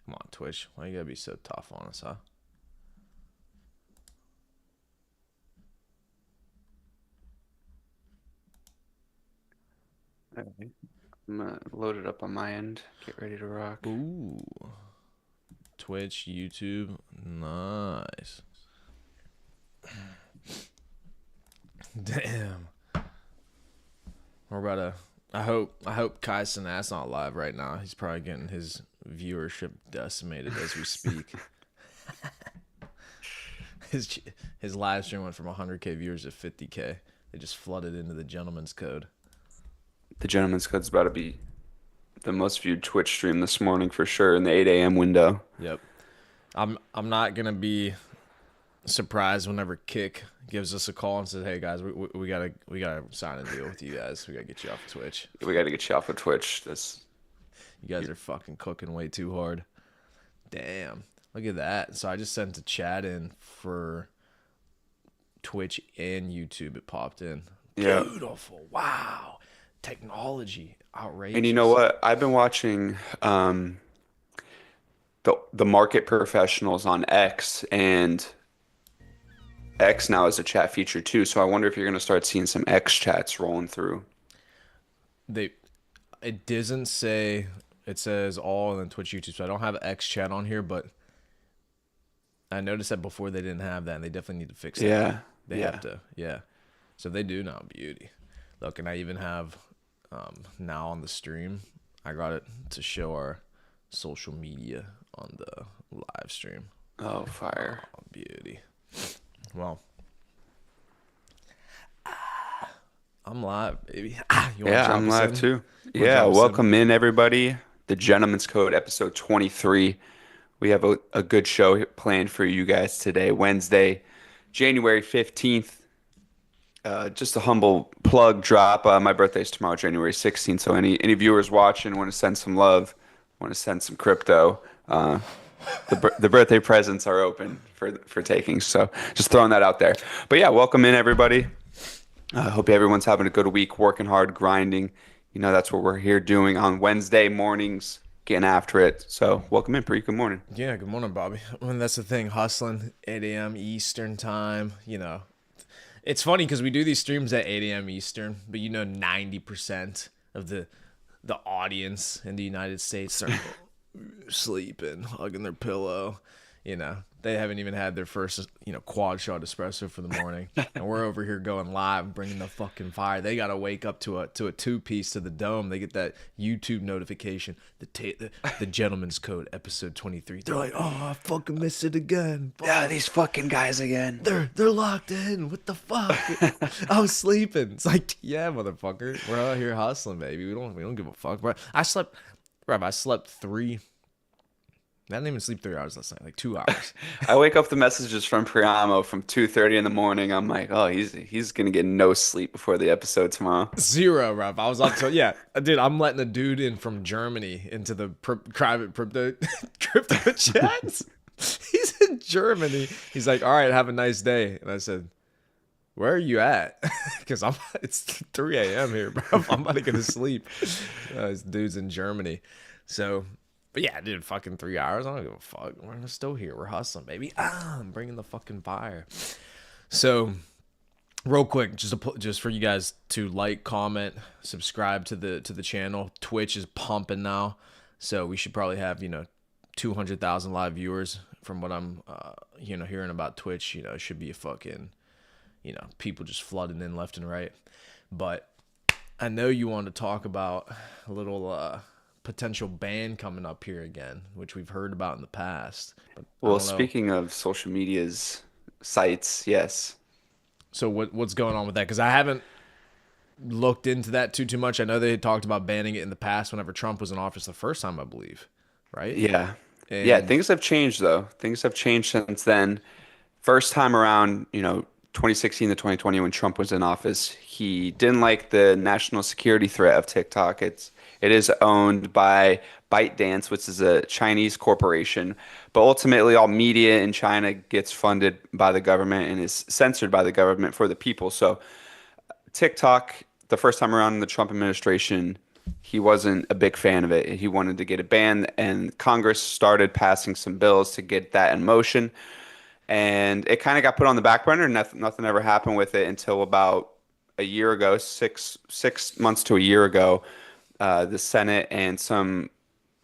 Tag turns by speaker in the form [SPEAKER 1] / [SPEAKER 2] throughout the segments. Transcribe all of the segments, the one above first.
[SPEAKER 1] Come on, Twitch. Why you gotta be so tough on us, huh?
[SPEAKER 2] All right. I'm gonna load it up on my end. Get ready to rock.
[SPEAKER 1] Ooh. Twitch, YouTube. Nice. Damn. We're about to. I hope Kaisen that's not live right now. He's probably getting his viewership decimated as we speak. his his live stream went from 100K viewers to 50K. They just flooded into the gentleman's code.
[SPEAKER 2] The Gentleman's Code's about to be the most viewed Twitch stream this morning for sure in the 8 a.m. window.
[SPEAKER 1] Yep. I'm not gonna be surprised whenever Kick gives us a call and says, "Hey guys, we gotta sign a deal with you guys. We gotta get you off Twitch.
[SPEAKER 2] We got to get you off of Twitch. That's
[SPEAKER 1] You guys are fucking cooking way too hard." Damn, look at that. So I just sent a chat in for Twitch and YouTube. It popped in.
[SPEAKER 2] yeah.
[SPEAKER 1] Beautiful. Wow. Technology.
[SPEAKER 2] And you know
[SPEAKER 1] Outrageous.
[SPEAKER 2] what? I've been watching the market professionals on X, and X now is a chat feature too. So I wonder if you're gonna start seeing some X chats rolling through.
[SPEAKER 1] They it doesn't say it says all and then Twitch YouTube. So I don't have X chat on here, but I noticed that before they didn't have that, and they definitely need to fix that.
[SPEAKER 2] Yeah,
[SPEAKER 1] They have
[SPEAKER 2] yeah.
[SPEAKER 1] to, yeah. So they do now, beauty. Look, and I even have now on the stream, I got it to show our social media on the live stream.
[SPEAKER 2] Oh, fire.
[SPEAKER 1] Oh, beauty. Well, I'm live, baby. You want to
[SPEAKER 2] Yeah,
[SPEAKER 1] drop
[SPEAKER 2] I'm
[SPEAKER 1] us
[SPEAKER 2] live
[SPEAKER 1] in?
[SPEAKER 2] too.
[SPEAKER 1] You want to
[SPEAKER 2] Yeah,
[SPEAKER 1] drop us in?
[SPEAKER 2] welcome in everybody. The Gentleman's Code, episode 23. We have a good show planned for you guys today, Wednesday, January 15th. Just a humble plug drop. My birthday's tomorrow, January 16th. So any viewers watching want to send some love, want to send some crypto, the birthday presents are open for taking. So just throwing that out there. But yeah, welcome in everybody. I hope everyone's having a good week, working hard, grinding. You know, that's what we're here doing on Wednesday mornings, getting after it. So, welcome in, Pre. Good morning.
[SPEAKER 1] Yeah, good morning, Bobby. I mean, that's the thing, hustling 8 a.m. Eastern time. It's funny because we do these streams at 8 a.m. Eastern, but 90% of the audience in the United States are sleeping, hugging their pillow. They haven't even had their first, quad shot espresso for the morning, and we're over here going live, bringing the fucking fire. They gotta wake up to a two-piece to the dome. They get that YouTube notification, the Gentleman's Code episode 23. They're like, oh, I fucking missed it again.
[SPEAKER 2] Yeah,
[SPEAKER 1] Fuck.
[SPEAKER 2] these fucking guys again.
[SPEAKER 1] They're locked in. What the fuck? I was sleeping. It's like, yeah, motherfucker. We're out here hustling, baby. We don't give a fuck, bro. I slept three. I didn't even sleep 3 hours last night, like 2 hours.
[SPEAKER 2] I wake up the messages from Priamo from 2:30 in the morning. I'm like, oh, he's gonna get no sleep before the episode tomorrow.
[SPEAKER 1] Zero, Rob. I was up to yeah, dude. I'm letting a dude in from Germany into the private crypto chats. He's in Germany. He's like, all right, have a nice day. And I said, where are you at? Because it's 3 a.m. here, bro. I'm about to go to sleep. This dude's in Germany. So, but yeah, dude, fucking 3 hours. I don't give a fuck. We're still here. We're hustling, baby. I'm bringing the fucking fire. So, real quick, just for you guys to like, comment, subscribe to the channel. Twitch is pumping now, so we should probably have 200,000 live viewers from what I'm hearing about Twitch. It should be a fucking people just flooding in left and right. But I know you want to talk about a little potential ban coming up here again, which we've heard about in the past. But I
[SPEAKER 2] Well,
[SPEAKER 1] don't know.
[SPEAKER 2] speaking of social media's sites, yes.
[SPEAKER 1] So what's going on with that? Because I haven't looked into that too much. I know they had talked about banning it in the past whenever Trump was in office the first time, I believe, right?
[SPEAKER 2] Yeah. Yeah,
[SPEAKER 1] And
[SPEAKER 2] things have changed though. Things have changed since then. First time around, 2016 to 2020 when Trump was in office, he didn't like the national security threat of TikTok. It is owned by ByteDance, which is a Chinese corporation, but ultimately all media in China gets funded by the government and is censored by the government for the people. So TikTok, the first time around in the Trump administration, he wasn't a big fan of it. He wanted to get it banned, and Congress started passing some bills to get that in motion. And it kind of got put on the back burner. Nothing ever happened with it until about a year ago, six months to a year ago. The Senate and some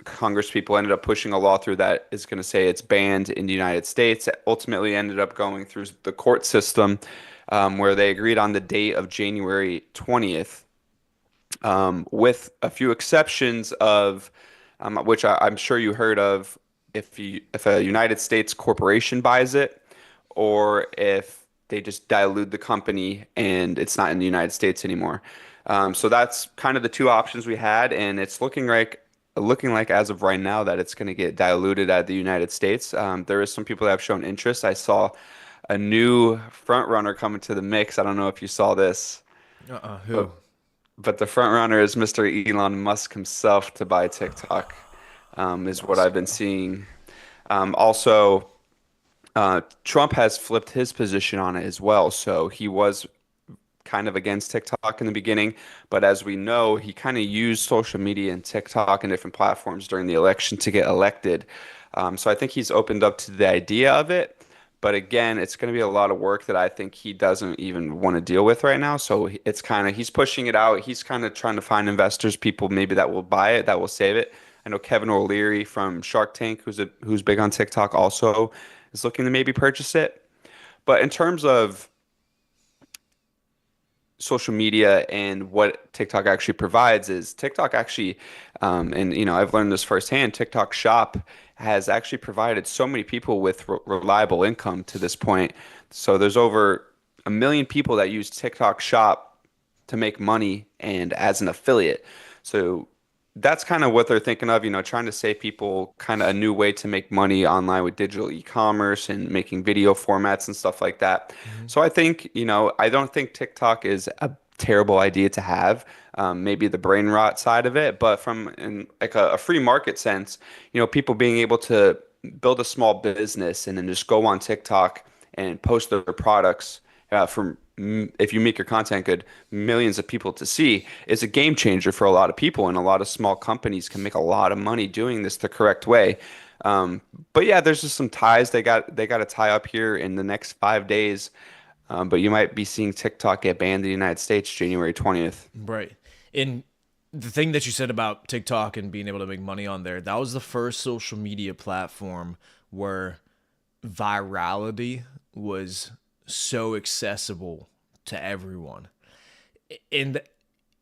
[SPEAKER 2] Congress people ended up pushing a law through that is going to say it's banned in the United States. It ultimately ended up going through the court system, where they agreed on the date of January 20th, with a few exceptions of, which I'm sure you heard of, if a United States corporation buys it, or if they just dilute the company and it's not in the United States anymore. So that's kind of the two options we had, and it's looking like as of right now that it's going to get diluted at the United States. There is some people that have shown interest. I saw a new front runner coming to the mix. I don't know if you saw this,
[SPEAKER 1] Who?
[SPEAKER 2] but the front runner is Mr. Elon Musk himself to buy TikTok, is what I've been seeing. Also, Trump has flipped his position on it as well. So he was kind of against TikTok in the beginning, but as we know, he kind of used social media and TikTok and different platforms during the election to get elected. So I think he's opened up to the idea of it. But again, it's going to be a lot of work that I think he doesn't even want to deal with right now. So it's kind of, he's pushing it out. He's kind of trying to find investors, people maybe that will buy it, that will save it. I know Kevin O'Leary from Shark Tank, who's big on TikTok, also is looking to maybe purchase it. But in terms of social media and what TikTok actually provides is TikTok actually, and I've learned this firsthand, TikTok Shop has actually provided so many people with reliable income to this point. So there's over 1 million people that use TikTok Shop to make money and as an affiliate. So that's kind of what they're thinking of, trying to save people kind of a new way to make money online with digital e-commerce and making video formats and stuff like that.
[SPEAKER 1] Mhm.
[SPEAKER 2] So I think, I don't think TikTok is a terrible idea to have. Maybe the brain rot side of it, but from in like a free market sense, people being able to build a small business and then just go on TikTok and post their products, from if you make your content good, millions of people to see, is a game changer for a lot of people, and a lot of small companies can make a lot of money doing this the correct way. Um, but yeah, there's just some ties they got to tie up here in the next 5 days. But you might be seeing TikTok get banned in the United States January 20th.
[SPEAKER 1] Right. And the thing that you said about TikTok and being able to make money on there, that was the first social media platform where virality was so accessible to everyone. And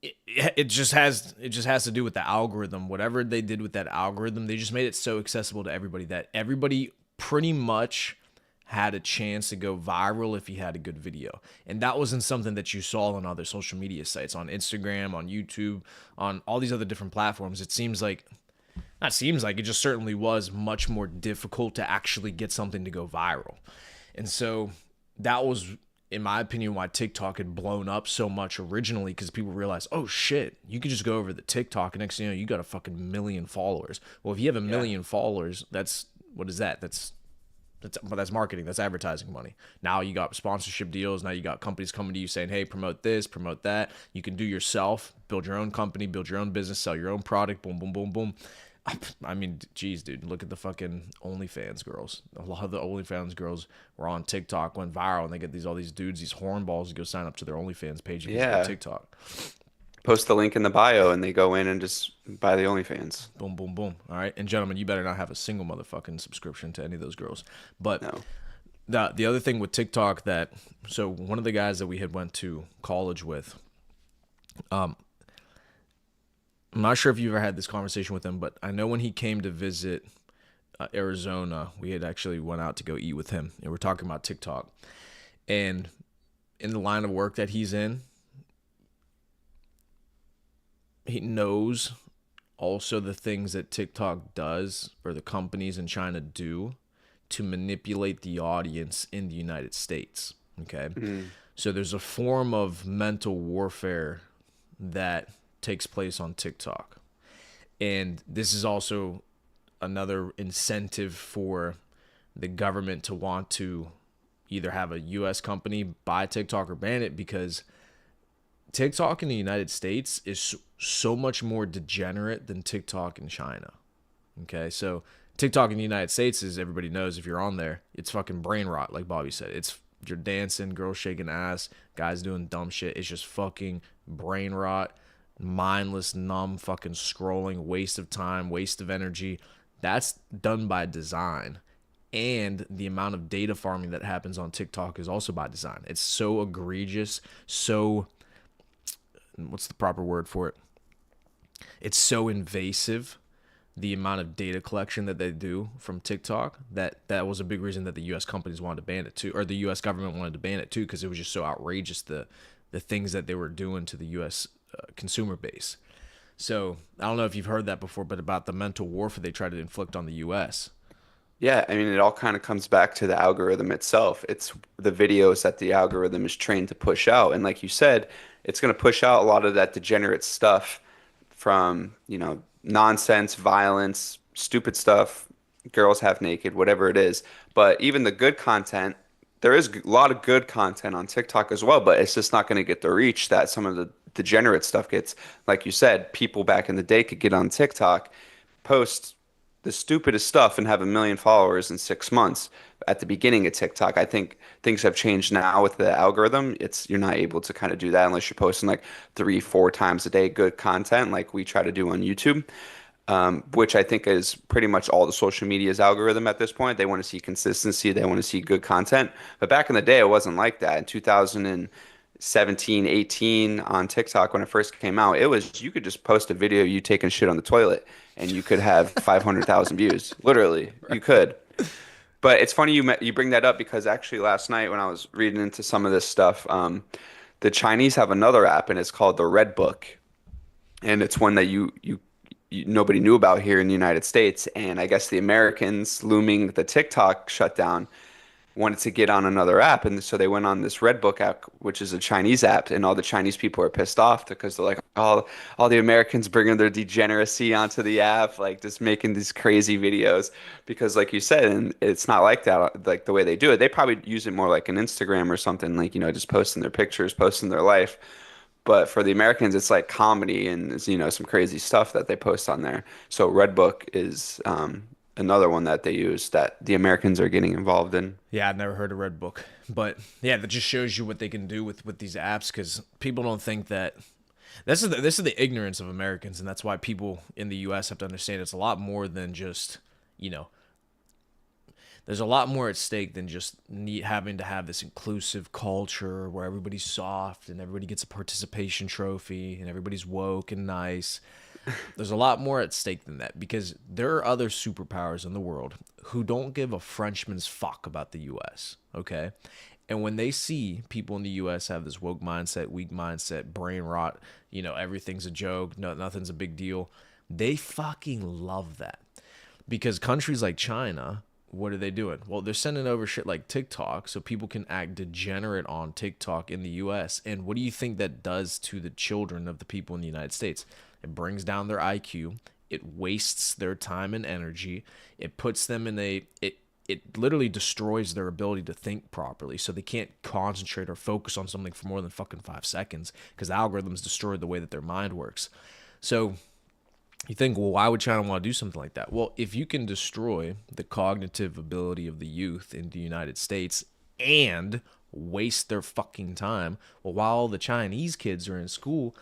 [SPEAKER 1] it just has to do with the algorithm. Whatever they did with that algorithm, they just made it so accessible to everybody that everybody pretty much had a chance to go viral if he had a good video. And that wasn't something that you saw on other social media sites, on Instagram, on YouTube, on all these other different platforms. It seems like, not seems like, it just certainly was much more difficult to actually get something to go viral. And so that was, in my opinion, why TikTok had blown up so much originally, because people realized, oh shit, you could just go over the TikTok and next thing you know, you got a fucking million followers. Well, if you have a
[SPEAKER 2] Yeah.
[SPEAKER 1] million followers, that's, what is that? That's marketing. That's advertising money. Now you got sponsorship deals. Now you got companies coming to you saying, "Hey, promote this, promote that." You can do yourself, build your own company, build your own business, sell your own product. Boom, boom, boom, boom. I mean, geez, dude, look at the fucking OnlyFans girls. A lot of the OnlyFans girls were on TikTok, went viral, and they get all these dudes, these hornballs, to go sign up to their OnlyFans page because of their
[SPEAKER 2] Yeah.
[SPEAKER 1] TikTok.
[SPEAKER 2] Post the link in the bio and they go in and just buy the OnlyFans.
[SPEAKER 1] Boom, boom, boom. All right, and gentlemen, you better not have a single motherfucking subscription to any of those girls. But
[SPEAKER 2] No.
[SPEAKER 1] the other thing with TikTok, that, so one of the guys that we had went to college with, um, I'm not sure if you've ever had this conversation with him, but I know when he came to visit Arizona, we had actually went out to go eat with him, and we're talking about TikTok. And in the line of work that he's in, he knows also the things that TikTok does, or the companies in China do, to manipulate the audience in the United States. Okay.
[SPEAKER 2] Mm.
[SPEAKER 1] So there's a form of mental warfare that takes place on TikTok. And this is also another incentive for the government to want to either have a US company buy TikTok or ban it, because TikTok in the United States is so much more degenerate than TikTok in China. Okay, so TikTok in the United States, is everybody knows, if you're on there, it's fucking brain rot, like Bobby said. It's you're dancing, girls shaking ass, guys doing dumb shit. It's just fucking brain rot, mindless, numb, fucking scrolling, waste of time, waste of energy. That's done by design. And the amount of data farming that happens on TikTok is also by design. It's so egregious, so what's the proper word for it? It's so invasive, the amount of data collection that they do from TikTok, that was a big reason that the US companies wanted to ban it too, or the US government wanted to ban it too, because it was just so outrageous, the things that they were doing to the US consumer base. So I don't know if you've heard that before, but about the mental warfare they try to inflict on the US.
[SPEAKER 2] Yeah, I mean, it all kind of comes back to the algorithm itself. It's the videos that the algorithm is trained to push out. And like you said, it's going to push out a lot of that degenerate stuff from, nonsense, violence, stupid stuff, girls half naked, whatever it is. But even the good content, there is a lot of good content on TikTok as well, but it's just not going to get the reach that some of the degenerate stuff gets. Like you said, people back in the day could get on TikTok, post the stupidest stuff and have 1 million followers in 6 months. At the beginning of TikTok, I think things have changed now with the algorithm. It's you're not able to kind of do that unless you're posting like 3, 4 times a day good content like we try to do on YouTube, which I think is pretty much all the social media's algorithm at this point. They want to see consistency, they want to see good content. But back in the day, it wasn't like that. In 2017, 18 on TikTok when it first came out, it was you could just post a video of you taking shit on the toilet and you could have 500,000 views. Literally, you could. But it's funny you bring that up because actually last night when I was reading into some of this stuff, the Chinese have another app and it's called the Red Book, and it's one that you nobody knew about here in the United States. And I guess the Americans, looming the TikTok shutdown, wanted to get on another app, and so they went on this Redbook app, which is a Chinese app, and all the Chinese people are pissed off because they're like, all the Americans bringing their degeneracy onto the app, like just making these crazy videos. Because, like you said, and it's not like that, like the way they do it. They probably use it more like an Instagram or something, like just posting their pictures, posting their life. But for the Americans, it's like comedy and it's, some crazy stuff that they post on there. So Redbook is another one that they use that the Americans are getting involved in.
[SPEAKER 1] Yeah, I've never heard of Red Book, but yeah, that just shows you what they can do with these apps, because people don't think that this is the ignorance of Americans, and that's why people in the U.S. have to understand it's a lot more than just you know there's a lot more at stake than just having to have this inclusive culture where everybody's soft and everybody gets a participation trophy and everybody's woke and nice. There's a lot more at stake than that, because there are other superpowers in the world who don't give a Frenchman's fuck about the US, okay? And when they see people in the US have this woke mindset, weak mindset, brain rot, everything's a joke, no, nothing's a big deal, they fucking love that. Because countries like China, what are they doing? Well, they're sending over shit like TikTok so people can act degenerate on TikTok in the US. And what do you think that does to the children of the people in the United States? It brings down their IQ. It wastes their time and energy. It puts them in it literally destroys their ability to think properly. So they can't concentrate or focus on something for more than fucking 5 seconds, because the algorithms destroyed the way that their mind works. So you think, well, why would China want to do something like that? Well, if you can destroy the cognitive ability of the youth in the United States and waste their fucking time, well, while the Chinese kids are in school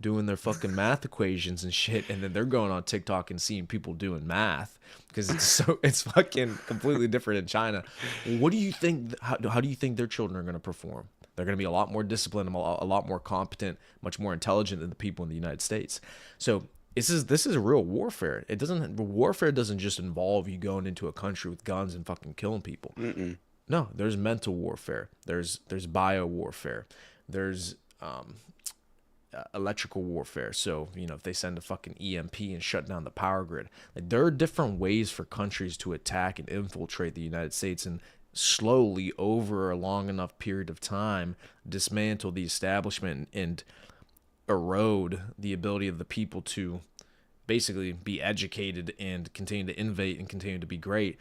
[SPEAKER 1] doing their fucking math equations and shit, and then they're going on TikTok and seeing people doing math, because it's fucking completely different in China. What do you think? How do you think their children are going to perform? They're going to be a lot more disciplined, a lot more competent, much more intelligent than the people in the United States. So this is real warfare. Warfare doesn't just involve you going into a country with guns and fucking killing people.
[SPEAKER 2] Mm-mm.
[SPEAKER 1] No, there's mental warfare. There's bio warfare. There's electrical warfare. So if they send a fucking EMP and shut down the power grid, like, there are different ways for countries to attack and infiltrate the United States and slowly, over a long enough period of time, dismantle the establishment and erode the ability of the people to basically be educated and continue to innovate and continue to be great.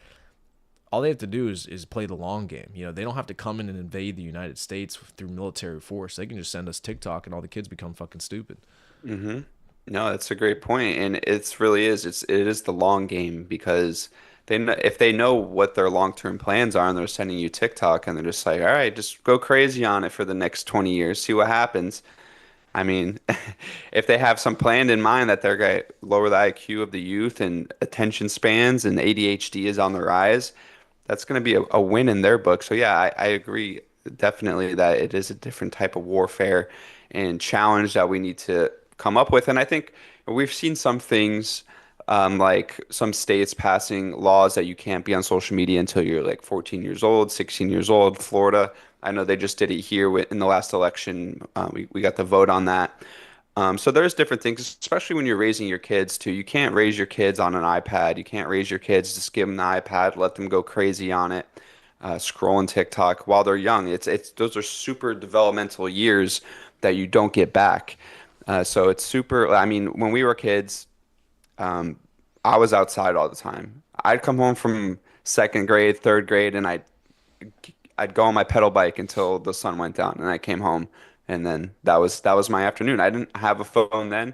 [SPEAKER 1] all they have to do is play the long game. You know, they don't have to come in and invade the United States through military force. They can just send us TikTok and all the kids become fucking stupid.
[SPEAKER 2] Hmm. No, that's a great point, and it's really is. It is the long game because if they know what their long-term plans are and they're sending you TikTok and they're just like, all right, just go crazy on it for the next 20 years, see what happens. I mean, if they have some plan in mind that they're going to lower the IQ of the youth and attention spans and ADHD is on the rise, that's going to be a win in their book. So yeah, I agree definitely that it is a different type of warfare and challenge that we need to come up with. And I think we've seen some things like some states passing laws that you can't be on social media until you're like 14 years old, 16 years old. Florida, I know they just did it here in the last election. We got the vote on that. So there's different things, especially when you're raising your kids too. You can't raise your kids on an iPad. You can't raise your kids, just give them the iPad, let them go crazy on it, scrolling TikTok while they're young. It's those are super developmental years that you don't get back. So it's super. I mean, when we were kids, I was outside all the time. I'd come home from second grade, third grade, and I'd go on my pedal bike until the sun went down, and I came home, and then that was my afternoon. I didn't have a phone then,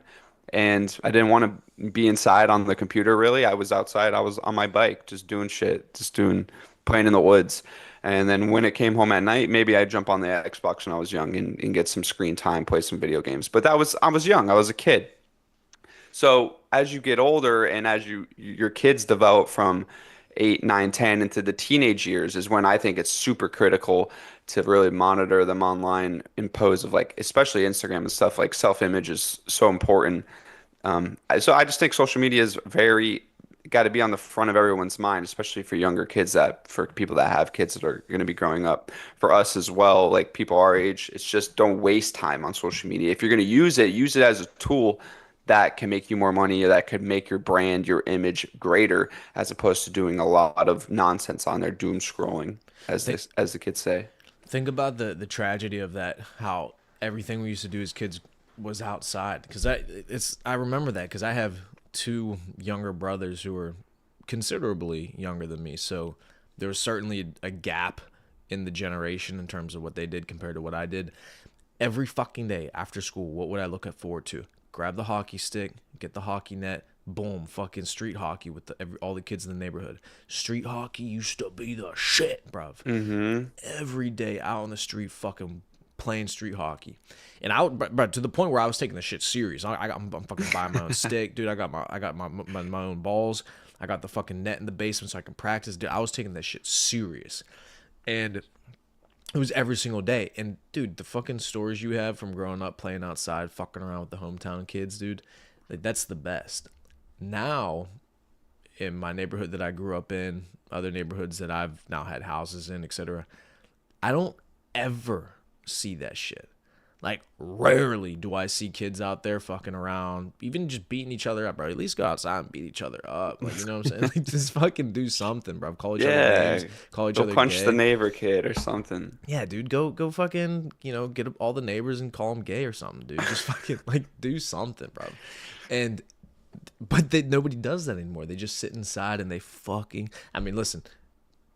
[SPEAKER 2] and I didn't want to be inside on the computer really. I was outside. I was on my bike, just doing shit, playing in the woods. And then when it came home at night, maybe I'd jump on the Xbox when I was young and get some screen time, play some video games. But I was young. I was a kid. So as you get older and as your kids develop from 8, 9, 10 into the teenage years is when I think it's super critical to really monitor them online, impose of like especially Instagram and stuff like self-image is so important. So I just think social media is very got to be on the front of everyone's mind, especially for younger kids that for people that have kids that are going to be growing up. For us as well, like people our age, it's just don't waste time on social media. If you're going to use it as a tool that can make you more money, or that could make your brand, your image greater, as opposed to doing a lot of nonsense on there, doom scrolling,
[SPEAKER 1] Think
[SPEAKER 2] as the kids say.
[SPEAKER 1] think about the tragedy of that. How everything we used to do as kids was outside. Because I remember that because I have two younger brothers who are considerably younger than me. So there was certainly a gap in the generation in terms of what they did compared to what I did. Every fucking day after school, what would I look at forward to? Grab the hockey stick, get the hockey net, boom, fucking street hockey with all the kids in the neighborhood. Street hockey used to be the shit, bruv.
[SPEAKER 2] Mm-hmm.
[SPEAKER 1] Every day out on the street, fucking playing street hockey, and but to the point where I was taking the shit serious. I'm fucking buying my own stick, dude. I got my own balls. I got the fucking net in the basement so I can practice. Dude, I was taking that shit serious, and it was every single day. And dude, the fucking stories you have from growing up playing outside, fucking around with the hometown kids, dude, like that's the best. Now, in my neighborhood that I grew up in, other neighborhoods that I've now had houses in, etc., I don't ever see that shit. Like, rarely do I see kids out there fucking around, even just beating each other up, bro. At least go outside and beat each other up. Like, you know what I'm saying? Like, just fucking do something, bro. Call each other
[SPEAKER 2] Yeah,
[SPEAKER 1] names, call each
[SPEAKER 2] go
[SPEAKER 1] other
[SPEAKER 2] punch the
[SPEAKER 1] gay.
[SPEAKER 2] neighbor kid or something.
[SPEAKER 1] Yeah, dude, go fucking, get all the neighbors and call them gay or something, dude. Just fucking, like, do something, bro. And, but nobody does that anymore. They just sit inside and they fucking, I mean, listen,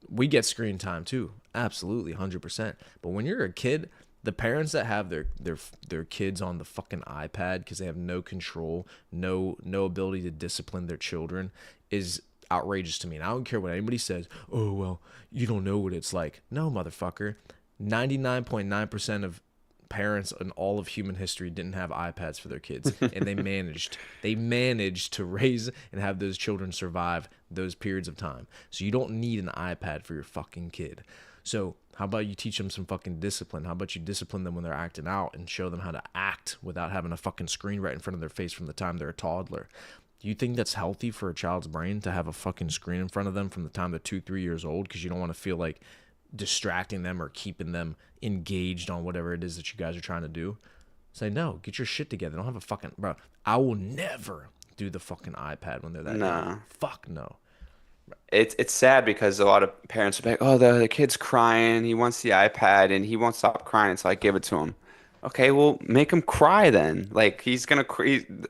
[SPEAKER 1] we get screen time too. Absolutely, 100%. But when you're a kid, the parents that have their kids on the fucking iPad because they have no control, no ability to discipline their children is outrageous to me. And I don't care what anybody says. Oh, well, you don't know what it's like. No, motherfucker. 99.9% of parents in all of human history didn't have iPads for their kids, and they managed to raise and have those children survive those periods of time. So you don't need an iPad for your fucking kid. So how about you teach them some fucking discipline? How about you discipline them when they're acting out and show them how to act without having a fucking screen right in front of their face from the time they're a toddler? Do you think that's healthy for a child's brain to have a fucking screen in front of them from the time they're 2, 3 years old because you don't want to feel like distracting them or keeping them engaged on whatever it is that you guys are trying to do? Say, no, get your shit together. Don't have a fucking, bro. I will never do the fucking iPad when they're that young.
[SPEAKER 2] Nah.
[SPEAKER 1] Fuck no.
[SPEAKER 2] It's sad because a lot of parents are like, "Oh, the kid's crying. He wants the iPad and he won't stop crying until I give it to him." Okay, well, make him cry then. Like he's gonna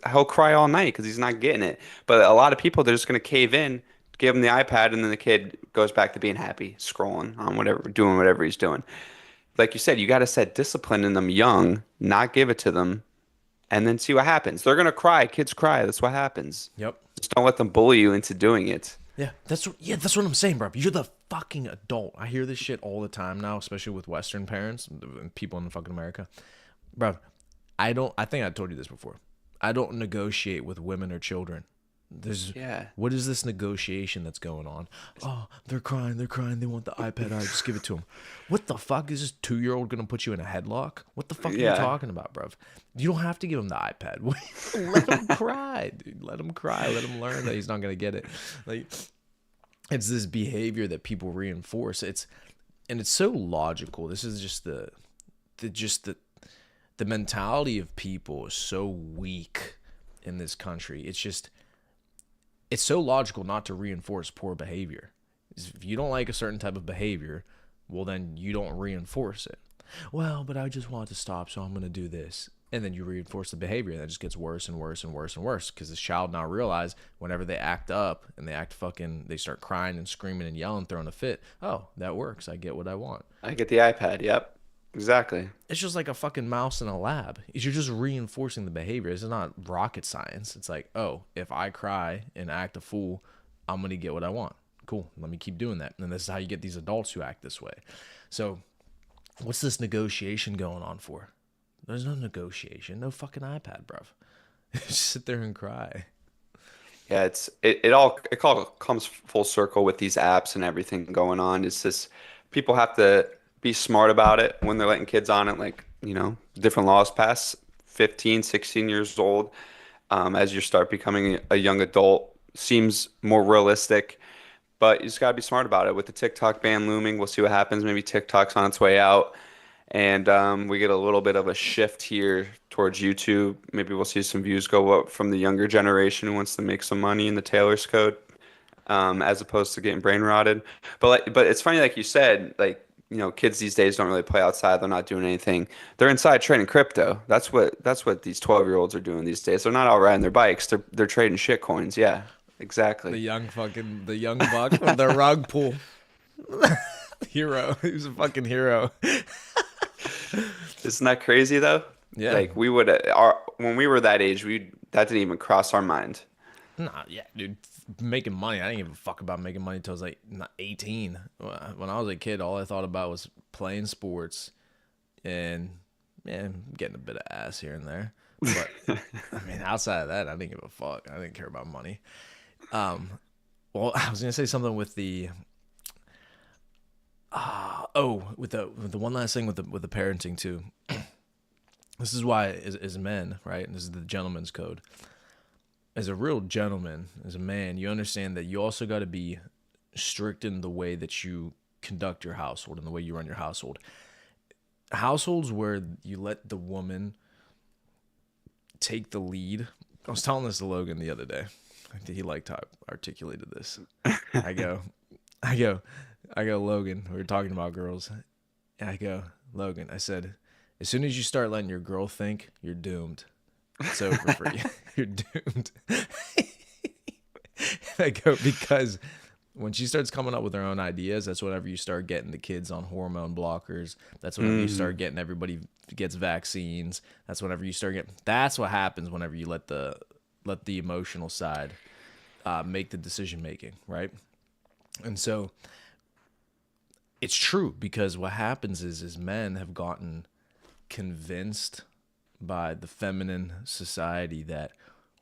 [SPEAKER 2] he'll cry all night because he's not getting it. But a lot of people they're just gonna cave in, give him the iPad, and then the kid goes back to being happy, scrolling on whatever, doing whatever he's doing. Like you said, you got to set discipline in them young, not give it to them, and then see what happens. They're gonna cry. Kids cry. That's what happens.
[SPEAKER 1] Yep.
[SPEAKER 2] Just don't let them bully you into doing it.
[SPEAKER 1] That's what I'm saying, bro. You're the fucking adult. I hear this shit all the time now, especially with Western parents and people in fucking America. Bro, I think I told you this before. I don't negotiate with women or children.
[SPEAKER 2] Yeah.
[SPEAKER 1] What is this negotiation that's going on? Oh, they're crying, they want the iPad. All right, just give it to them. What the fuck is this 2-year-old gonna put you in a headlock? What the fuck are you
[SPEAKER 2] Yeah.
[SPEAKER 1] talking about, bro? You don't have to give him the iPad. Let him cry, dude. Let him cry. Let him learn that he's not gonna get it. Like, it's this behavior that people reinforce. And it's so logical. This is just the mentality of people is so weak in this country. It's so logical not to reinforce poor behavior. If you don't like a certain type of behavior, well, then you don't reinforce it. Well, but I just want to stop, so I'm going to do this. And then you reinforce the behavior, and that just gets worse and worse and worse and worse, because this child now realize whenever they act up and they start crying and screaming and yelling, throwing a fit, oh, that works. I get what I want.
[SPEAKER 2] I get the iPad. Yep. Exactly.
[SPEAKER 1] It's just like a fucking mouse in a lab. You're just reinforcing the behavior. It's not rocket science. It's like, oh, if I cry and act a fool, I'm going to get what I want. Cool. Let me keep doing that. And this is how you get these adults who act this way. So what's this negotiation going on for? There's no negotiation. No fucking iPad, bruv. Just sit there and cry.
[SPEAKER 2] Yeah, it all comes full circle with these apps and everything going on. It's just people have to be smart about it when they're letting kids on it. Like, different laws pass 15, 16 years old. As you start becoming a young adult, seems more realistic. But you just gotta be smart about it. With the TikTok ban looming, we'll see what happens. Maybe TikTok's on its way out, and we get a little bit of a shift here towards YouTube. Maybe we'll see some views go up from the younger generation who wants to make some money in the Taylor's code, as opposed to getting brain rotted. But it's funny, like you said, like kids these days don't really play outside. They're not doing anything. They're inside trading crypto. That's what these 12-year-olds are doing these days. They're not out riding their bikes. They're trading shit coins. Yeah, exactly.
[SPEAKER 1] The young buck from the rug pool. Hero. He was a fucking hero.
[SPEAKER 2] Isn't that crazy though?
[SPEAKER 1] Yeah.
[SPEAKER 2] Like when we were that age, that didn't even cross our mind.
[SPEAKER 1] Nah, yeah, dude. Making money. I didn't give a fuck about making money until I was like 18. When I was a kid, all I thought about was playing sports and, getting a bit of ass here and there. But, I mean, outside of that, I didn't give a fuck. I didn't care about money. Well, I was going to say something with the... with the one last thing with the parenting, too. This is why, as men, right? And this is the gentleman's code. As a real gentleman, as a man, you understand that you also got to be strict in the way that you conduct your household and the way you run your household. Households where you let the woman take the lead. I was telling this to Logan the other day. He liked how I articulated this. I go, Logan, we were talking about girls. And I go, Logan, I said, as soon as you start letting your girl think, you're doomed. It's over for you. You're doomed. I go, because when she starts coming up with her own ideas, that's whenever you start getting the kids on hormone blockers. That's whenever you start getting everybody gets vaccines. That's whenever you start getting. That's what happens whenever you let the emotional side make the decision making, right? And so it's true, because what happens is men have gotten convinced by the feminine society that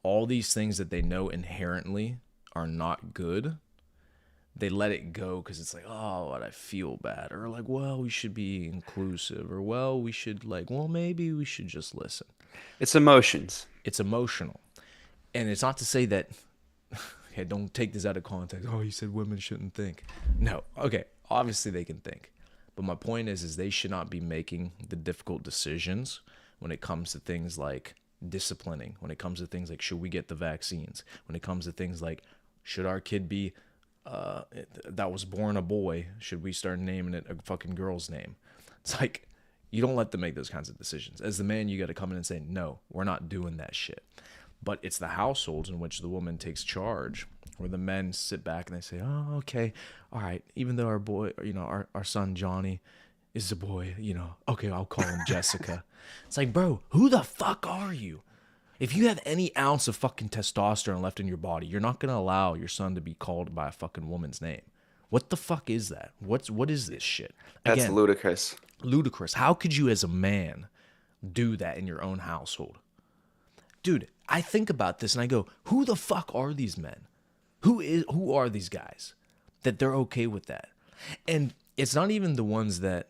[SPEAKER 1] all these things that they know inherently are not good, they let it go because it's like, oh, what, I feel bad, or like, well, we should be inclusive, or well, we should maybe we should just listen.
[SPEAKER 2] It's emotions.
[SPEAKER 1] It's emotional. And it's not to say that, okay, don't take this out of context. Oh, you said women shouldn't think. No, okay, obviously they can think. But my point is they should not be making the difficult decisions when it comes to things like disciplining, when it comes to things like, should we get the vaccines? When it comes to things like, should our kid be, that was born a boy, should we start naming it a fucking girl's name? It's like, you don't let them make those kinds of decisions. As the man, you got to come in and say, no, we're not doing that shit. But it's the households in which the woman takes charge where the men sit back and they say, "Oh, okay, all right. Even though our boy, our son Johnny is a boy, okay, I'll call him Jessica." It's like, bro, who the fuck are you? If you have any ounce of fucking testosterone left in your body, you're not gonna allow your son to be called by a fucking woman's name. What the fuck is that? What is this shit?
[SPEAKER 2] That's
[SPEAKER 1] Again,
[SPEAKER 2] ludicrous.
[SPEAKER 1] ludicrous. How could you as a man do that in your own household? Dude, I think about this and I go, who the fuck are these men? Who are these guys that they're okay with that? And it's not even the ones that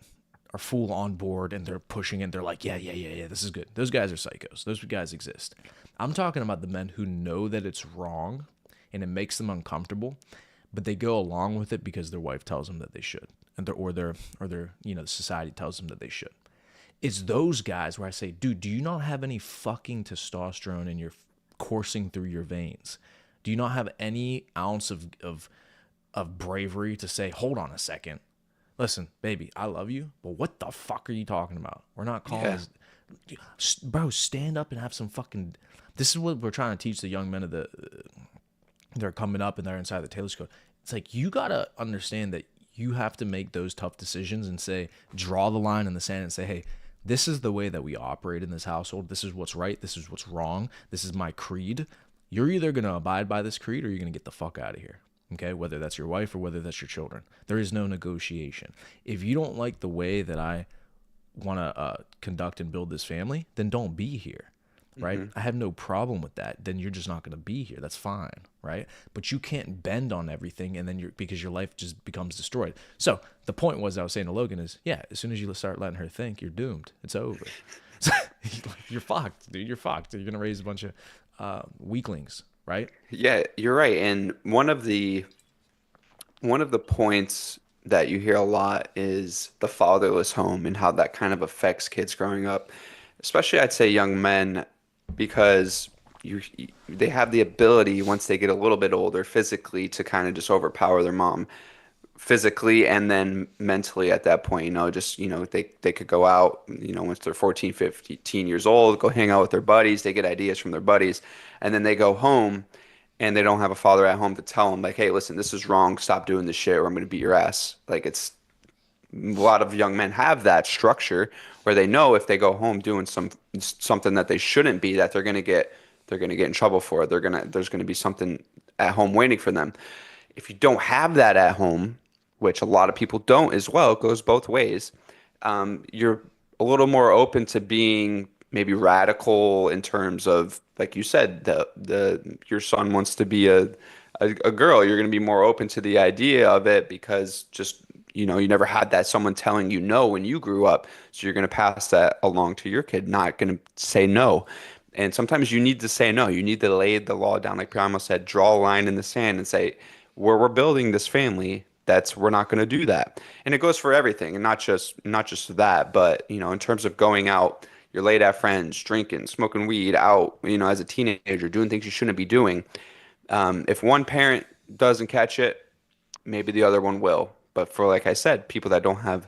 [SPEAKER 1] are full on board and they're pushing and they're like, yeah, this is good. Those guys are psychos. Those guys exist. I'm talking about the men who know that it's wrong and it makes them uncomfortable, but they go along with it because their wife tells them that they should, and the society tells them that they should. It's those guys where I say, dude, do you not have any fucking testosterone in your coursing through your veins? Do you not have any ounce of bravery to say, hold on a second, listen, baby, I love you, but what the fuck are you talking about? We're not calling
[SPEAKER 2] Yeah.
[SPEAKER 1] this. Bro, stand up and have some fucking. This is what we're trying to teach the young men they're coming up and they're inside the Taylor's Code. It's like, you gotta understand that you have to make those tough decisions and say, draw the line in the sand and say, hey, this is the way that we operate in this household. This is what's right. This is what's wrong. This is my creed. You're either gonna abide by this creed or you're gonna get the fuck out of here. Okay, whether that's your wife or whether that's your children. There is no negotiation. If you don't like the way that I want to conduct and build this family, then don't be here, right? I have no problem with that. Then you're just not going to be here. That's fine, right? But you can't bend on everything, and then because your life just becomes destroyed. So the point was, I was saying to Logan is, yeah, as soon as you start letting her think, you're doomed. It's over. So, you're fucked, dude. You're fucked. You're going to raise a bunch of weaklings, right?
[SPEAKER 2] Yeah, you're right. And one of the points that you hear a lot is the fatherless home and how that kind of affects kids growing up, especially I'd say young men, because they have the ability once they get a little bit older physically to kind of just overpower their mom physically and then mentally at that point, just, they could go out, once they're 14, 15 years old, go hang out with their buddies, they get ideas from their buddies, and then they go home and they don't have a father at home to tell them like, hey, listen, this is wrong, stop doing this shit or I'm going to beat your ass. Like it's a lot of young men have that structure where they know if they go home doing something that they shouldn't be, that they're gonna get in trouble for it. There's gonna be something at home waiting for them. If you don't have that at home, which a lot of people don't as well, it goes both ways. You're a little more open to being maybe radical in terms of, like you said, the your son wants to be a girl. You're going to be more open to the idea of it because just you never had that someone telling you no when you grew up. So you're going to pass that along to your kid, not going to say no. And sometimes you need to say no. You need to lay the law down, like Priamo said, draw a line in the sand and say, where we're building this family, we're not going to do that. And it goes for everything, and not just that, but in terms of going out, you're late at friends, drinking, smoking weed out, as a teenager, doing things you shouldn't be doing. If one parent doesn't catch it, maybe the other one will. But for, like I said, people that don't have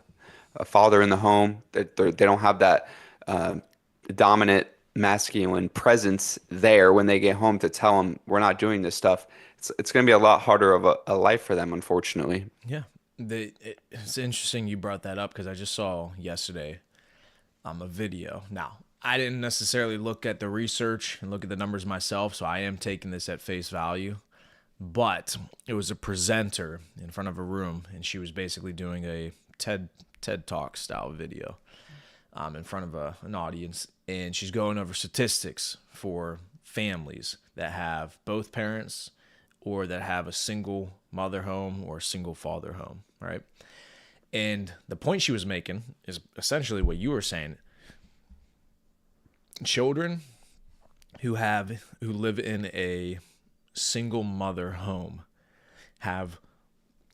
[SPEAKER 2] a father in the home, that they don't have that dominant masculine presence there when they get home to tell them we're not doing this stuff. It's going to be a lot harder of a life for them, unfortunately.
[SPEAKER 1] Yeah. It's interesting you brought that up because I just saw yesterday a video. Now, I didn't necessarily look at the research and look at the numbers myself, so I am taking this at face value. But it was a presenter in front of a room, and she was basically doing a TED Talk style video in front of an audience, and she's going over statistics for families that have both parents or that have a single mother home or a single father home, right? And the point she was making is essentially what you were saying. Children who live in a single mother home have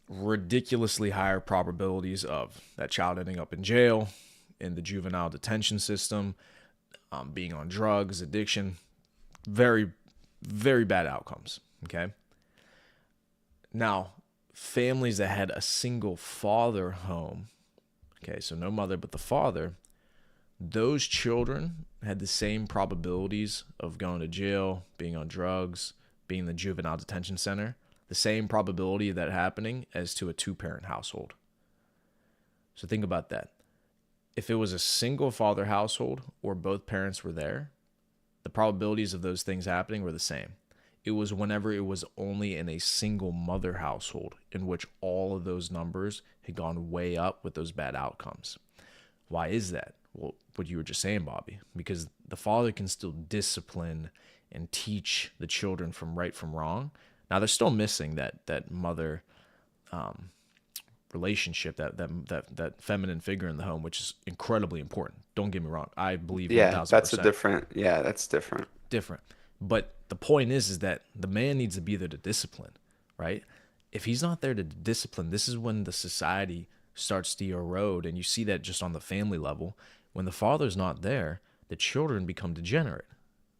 [SPEAKER 1] ridiculously higher probabilities of that child ending up in jail, in the juvenile detention system, being on drugs, addiction, very, very bad outcomes. Okay. Now, families that had a single father home, okay, so no mother but the father, those children had the same probabilities of going to jail, being on drugs, being in the juvenile detention center the same probability of that happening as to a two-parent household. So think about that. If it was a single father household or both parents were there, the probabilities of those things happening were the same. It was whenever it was only in a single mother household in which all of those numbers had gone way up with those bad outcomes. Why is that? Well, what you were just saying, Bobby, because the father can still discipline and teach the children from right from wrong. Now they're still missing that mother relationship, that feminine figure in the home, which is incredibly important. Don't get me wrong. I believe
[SPEAKER 2] Yeah, that's a
[SPEAKER 1] 1000%
[SPEAKER 2] different. Yeah, that's different.
[SPEAKER 1] different. But the point is that the man needs to be there to discipline, right? If he's not there to discipline, this is when the society starts to erode, and you see that just on the family level. When the father's not there, the children become degenerate,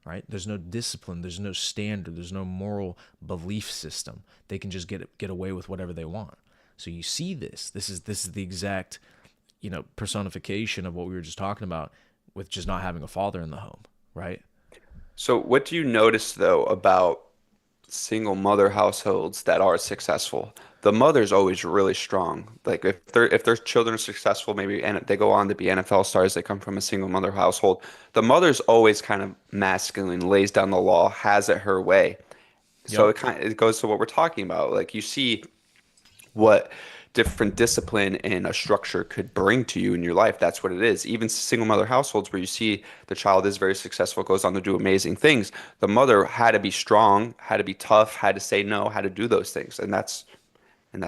[SPEAKER 1] right? There's no discipline, there's no standard, there's no moral belief system. They can just get away with whatever they want. So you see this. This is the exact, personification of what we were just talking about with just not having a father in the home, right?
[SPEAKER 2] So, what do you notice though about single mother households that are successful? The mother's always really strong. Like if their children are successful, maybe and they go on to be NFL stars, they come from a single mother household. The mother's always kind of masculine, lays down the law, has it her way. So
[SPEAKER 1] Yep.
[SPEAKER 2] it goes to what we're talking about. Like you see what different discipline and a structure could bring to you in your life. That's what it is. Even single mother households where you see the child is very successful, goes on to do amazing things. The mother had to be strong, had to be tough, had to say no, had to do those things. And that's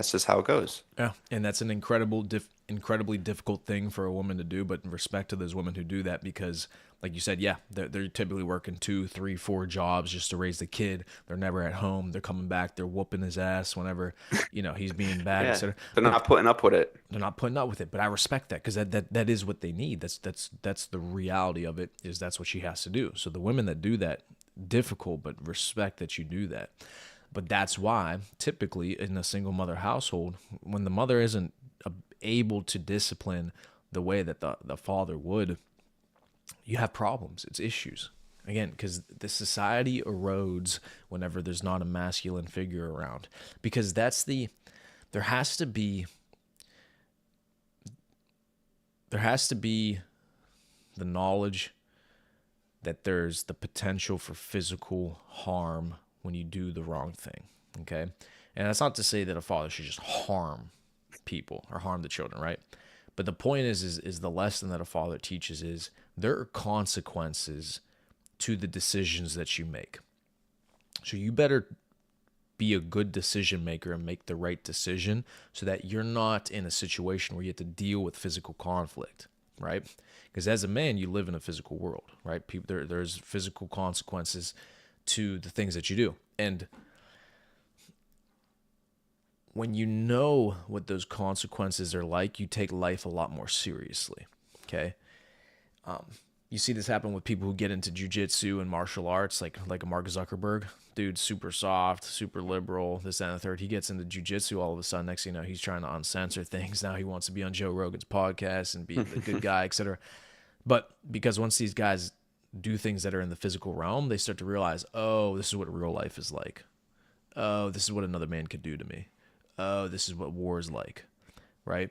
[SPEAKER 2] just how it goes.
[SPEAKER 1] Yeah, and that's an incredibly difficult thing for a woman to do. But in respect to those women who do that, because, like you said, yeah, they're typically working 2, 3, 4 jobs just to raise the kid. They're never at home. They're coming back. They're whooping his ass whenever he's being bad,
[SPEAKER 2] Yeah.
[SPEAKER 1] etc.
[SPEAKER 2] They're
[SPEAKER 1] But
[SPEAKER 2] not putting up with it.
[SPEAKER 1] they're not putting up with it. But I respect that because that is what they need. That's the reality of it. Is that's what she has to do. So the women that do that, difficult, but respect that you do that. But that's why typically in a single mother household, when the mother isn't able to discipline the way that the father would, you have problems. It's issues. Again, because the society erodes whenever there's not a masculine figure around. Because there has to be, there has to be the knowledge that there's the potential for physical harm when you do the wrong thing. Okay. And that's not to say that a father should just harm people or harm the children, right? But the point is the lesson that a father teaches is there are consequences to the decisions that you make. So you better be a good decision maker and make the right decision so that you're not in a situation where you have to deal with physical conflict, right? Because as a man, you live in a physical world, right? There's physical consequences to the things that you do. And when you know what those consequences are like, you take life a lot more seriously. Okay. You see this happen with people who get into jujitsu and martial arts, like a Mark Zuckerberg, dude, super soft, super liberal, this, that, and the third. He gets into jujitsu all of a sudden. Next thing you know, he's trying to uncensor things. Now he wants to be on Joe Rogan's podcast and be the good guy, etc. But because once these guys do things that are in the physical realm, they start to realize, oh, this is what real life is like. Oh, this is what another man could do to me. Oh, this is what war is like, right?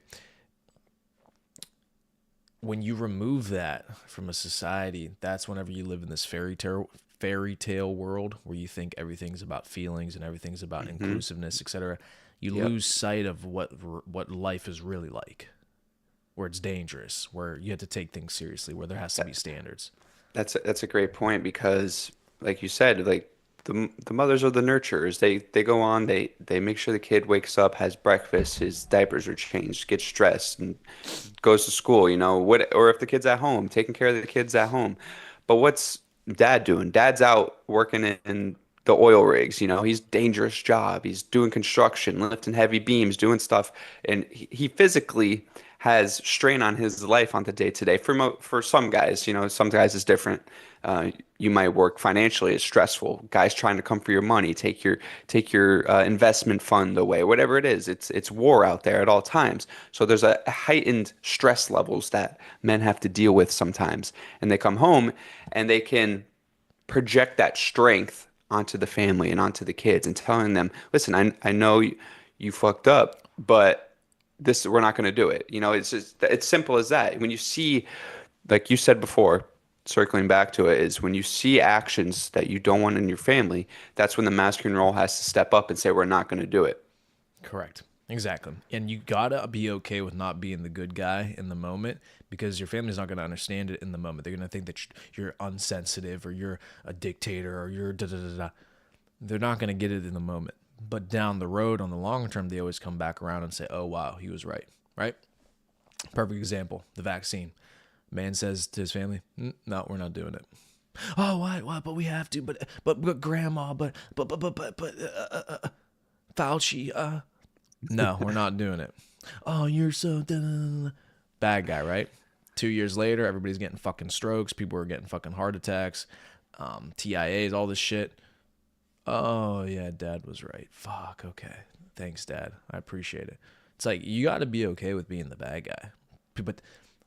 [SPEAKER 1] When you remove that from a society, that's whenever you live in this fairy tale world where you think everything's about feelings and everything's about
[SPEAKER 2] Hmm.
[SPEAKER 1] inclusiveness, etc. You
[SPEAKER 2] Yep.
[SPEAKER 1] lose sight of what life is really like, where it's dangerous, where you have to take things seriously, where there has to be standards.
[SPEAKER 2] That's a great point because, like you said, like the mothers are the nurturers. They go on, they make sure the kid wakes up, has breakfast, his diapers are changed, gets dressed, and goes to school. What, or if the kid's at home, taking care of the kids at home. But what's dad doing? Dad's out working in the oil rigs. He's dangerous job. He's doing construction, lifting heavy beams, doing stuff, and he physically has strain on his life on the day to day. For some guys, some guys is different. You might work financially, it's stressful. Guys trying to come for your money, take your investment fund away, whatever it is. It's war out there at all times. So there's a heightened stress levels that men have to deal with sometimes, and they come home and they can project that strength onto the family and onto the kids and telling them, listen, I know you fucked up, but this we're not going to do it. It's just it's simple as that. When you see, like you said before, circling back to it, is when you see actions that you don't want in your family, that's when the masculine role has to step up and say, we're not going to do it.
[SPEAKER 1] Correct. Exactly. And you gotta be okay with not being the good guy in the moment because your family's not gonna understand it in the moment. They're gonna think that you're unsensitive or you're a dictator or you're da da da da. They're not gonna get it in the moment. But down the road, on the long term, they always come back around and say, "Oh wow, he was right." Right? Perfect example: the vaccine. Man says to his family, "No, we're not doing it." Oh, why? Why? But we have to. But grandma. But Fauci. No, we're not doing it. Oh, you're so bad guy, right? 2 years later, everybody's getting fucking strokes. People are getting fucking heart attacks, TIAs, all this shit. Oh yeah, Dad was right. Fuck. Okay, thanks, Dad. I appreciate it. It's like you got to be okay with being the bad guy. But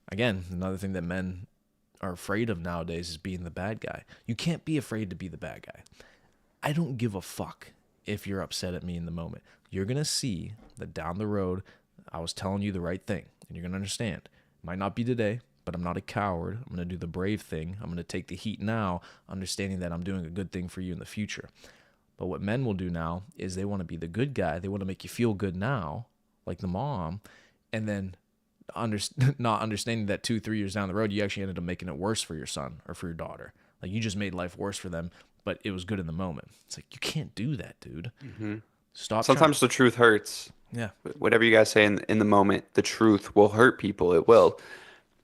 [SPEAKER 1] again, another thing that men are afraid of nowadays is being the bad guy. You can't be afraid to be the bad guy. I don't give a fuck if you're upset at me in the moment. You're going to see that down the road, I was telling you the right thing, and you're going to understand. It might not be today, but I'm not a coward. I'm going to do the brave thing. I'm going to take the heat now, understanding that I'm doing a good thing for you in the future. But what men will do now is they want to be the good guy. They want to make you feel good now, like the mom, and then not understanding that 2-3 years down the road, you actually ended up making it worse for your son or for your daughter. Like you just made life worse for them, but it was good in the moment. It's like, you can't do that, dude. Stop trying.
[SPEAKER 2] Sometimes the truth hurts.
[SPEAKER 1] Yeah.
[SPEAKER 2] Whatever you guys say in the moment, the truth will hurt people. It will.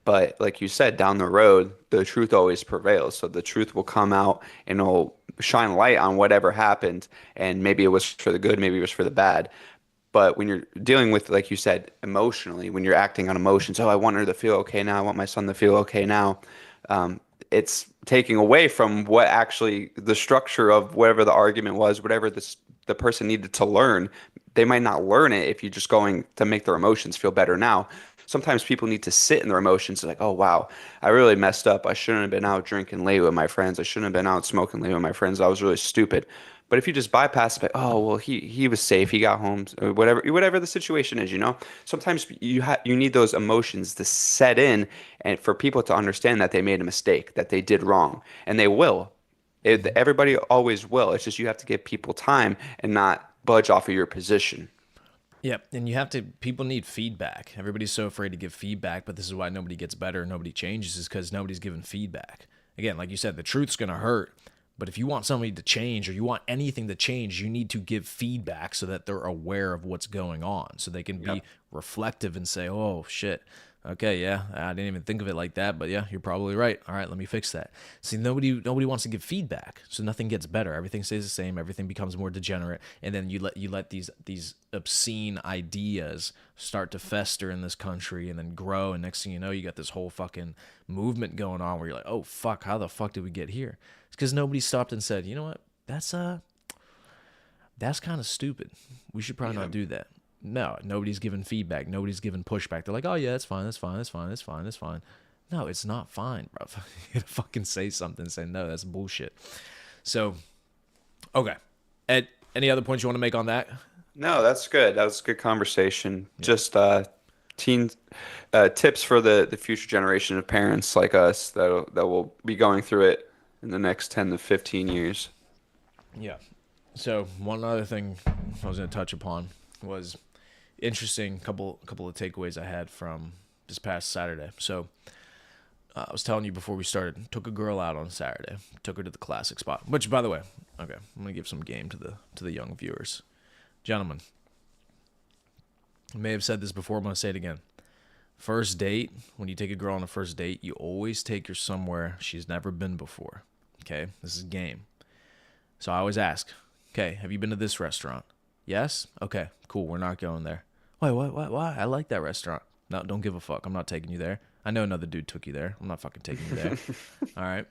[SPEAKER 2] But like you said, down the road, the truth always prevails. So the truth will come out and it'll shine light on whatever happened. And maybe it was for the good, maybe it was for the bad. But when you're dealing with, like you said, emotionally, when you're acting on emotions, oh, I want her to feel okay now. I want my son to feel okay now. It's taking away from what actually the structure of whatever the argument was, whatever the person needed to learn. They might not learn it if you're just going to make their emotions feel better now. Sometimes people need to sit in their emotions like, oh, wow, I really messed up. I shouldn't have been out drinking late with my friends. I shouldn't have been out smoking late with my friends. I was really stupid. But if you just bypass it, like, oh, well, he was safe. He got home, or whatever the situation is, sometimes you need those emotions to set in and for people to understand that they made a mistake, that they did wrong, and they will. Everybody always will. It's just you have to give people time and not budge off of your position.
[SPEAKER 1] Yeah, and you have to. People need feedback. Everybody's so afraid to give feedback, but this is why nobody gets better, nobody changes, is because nobody's giving feedback. Again, like you said, the truth's gonna hurt, but if you want somebody to change or you want anything to change, you need to give feedback so that they're aware of what's going on, so they can be reflective and say, "Oh shit, okay, yeah, I didn't even think of it like that, but yeah, you're probably right. All right, let me fix that." See, nobody wants to give feedback, so nothing gets better. Everything stays the same. Everything becomes more degenerate, and then you let these obscene ideas start to fester in this country and then grow. And next thing you know, you got this whole fucking movement going on where you're like, "Oh fuck, how the fuck did we get here?" It's because nobody stopped and said, "You know what? That's kind of stupid. We should probably not do that." No, nobody's giving feedback. Nobody's giving pushback. They're like, "Oh yeah, that's fine. That's fine. That's fine. That's fine. That's fine." No, it's not fine, bro. You gotta fucking say something. Say no, that's bullshit. So, okay. Ed, any other points you want to make on that?
[SPEAKER 2] No, that's good. That was a good conversation. Just teen tips for the future generation of parents like us that will be going through it in the next 10 to 15 years.
[SPEAKER 1] Yeah. So one other thing I was gonna touch upon was interesting couple of takeaways I had from this past Saturday. So I was telling you before we started, took a girl out on Saturday, took her to the classic spot. Which, by the way, okay, I'm gonna give some game to the young viewers, gentlemen. I may have said this before, I'm gonna say it again. First date, when you take a girl on a first date, you always take her somewhere she's never been before. Okay, this is game. So I always ask, okay, have you been to this restaurant? Yes? Okay, cool, we're not going there. Wait, what? Why? I like that restaurant. No, don't give a fuck. I'm not taking you there. I know another dude took you there. I'm not fucking taking you there. All right?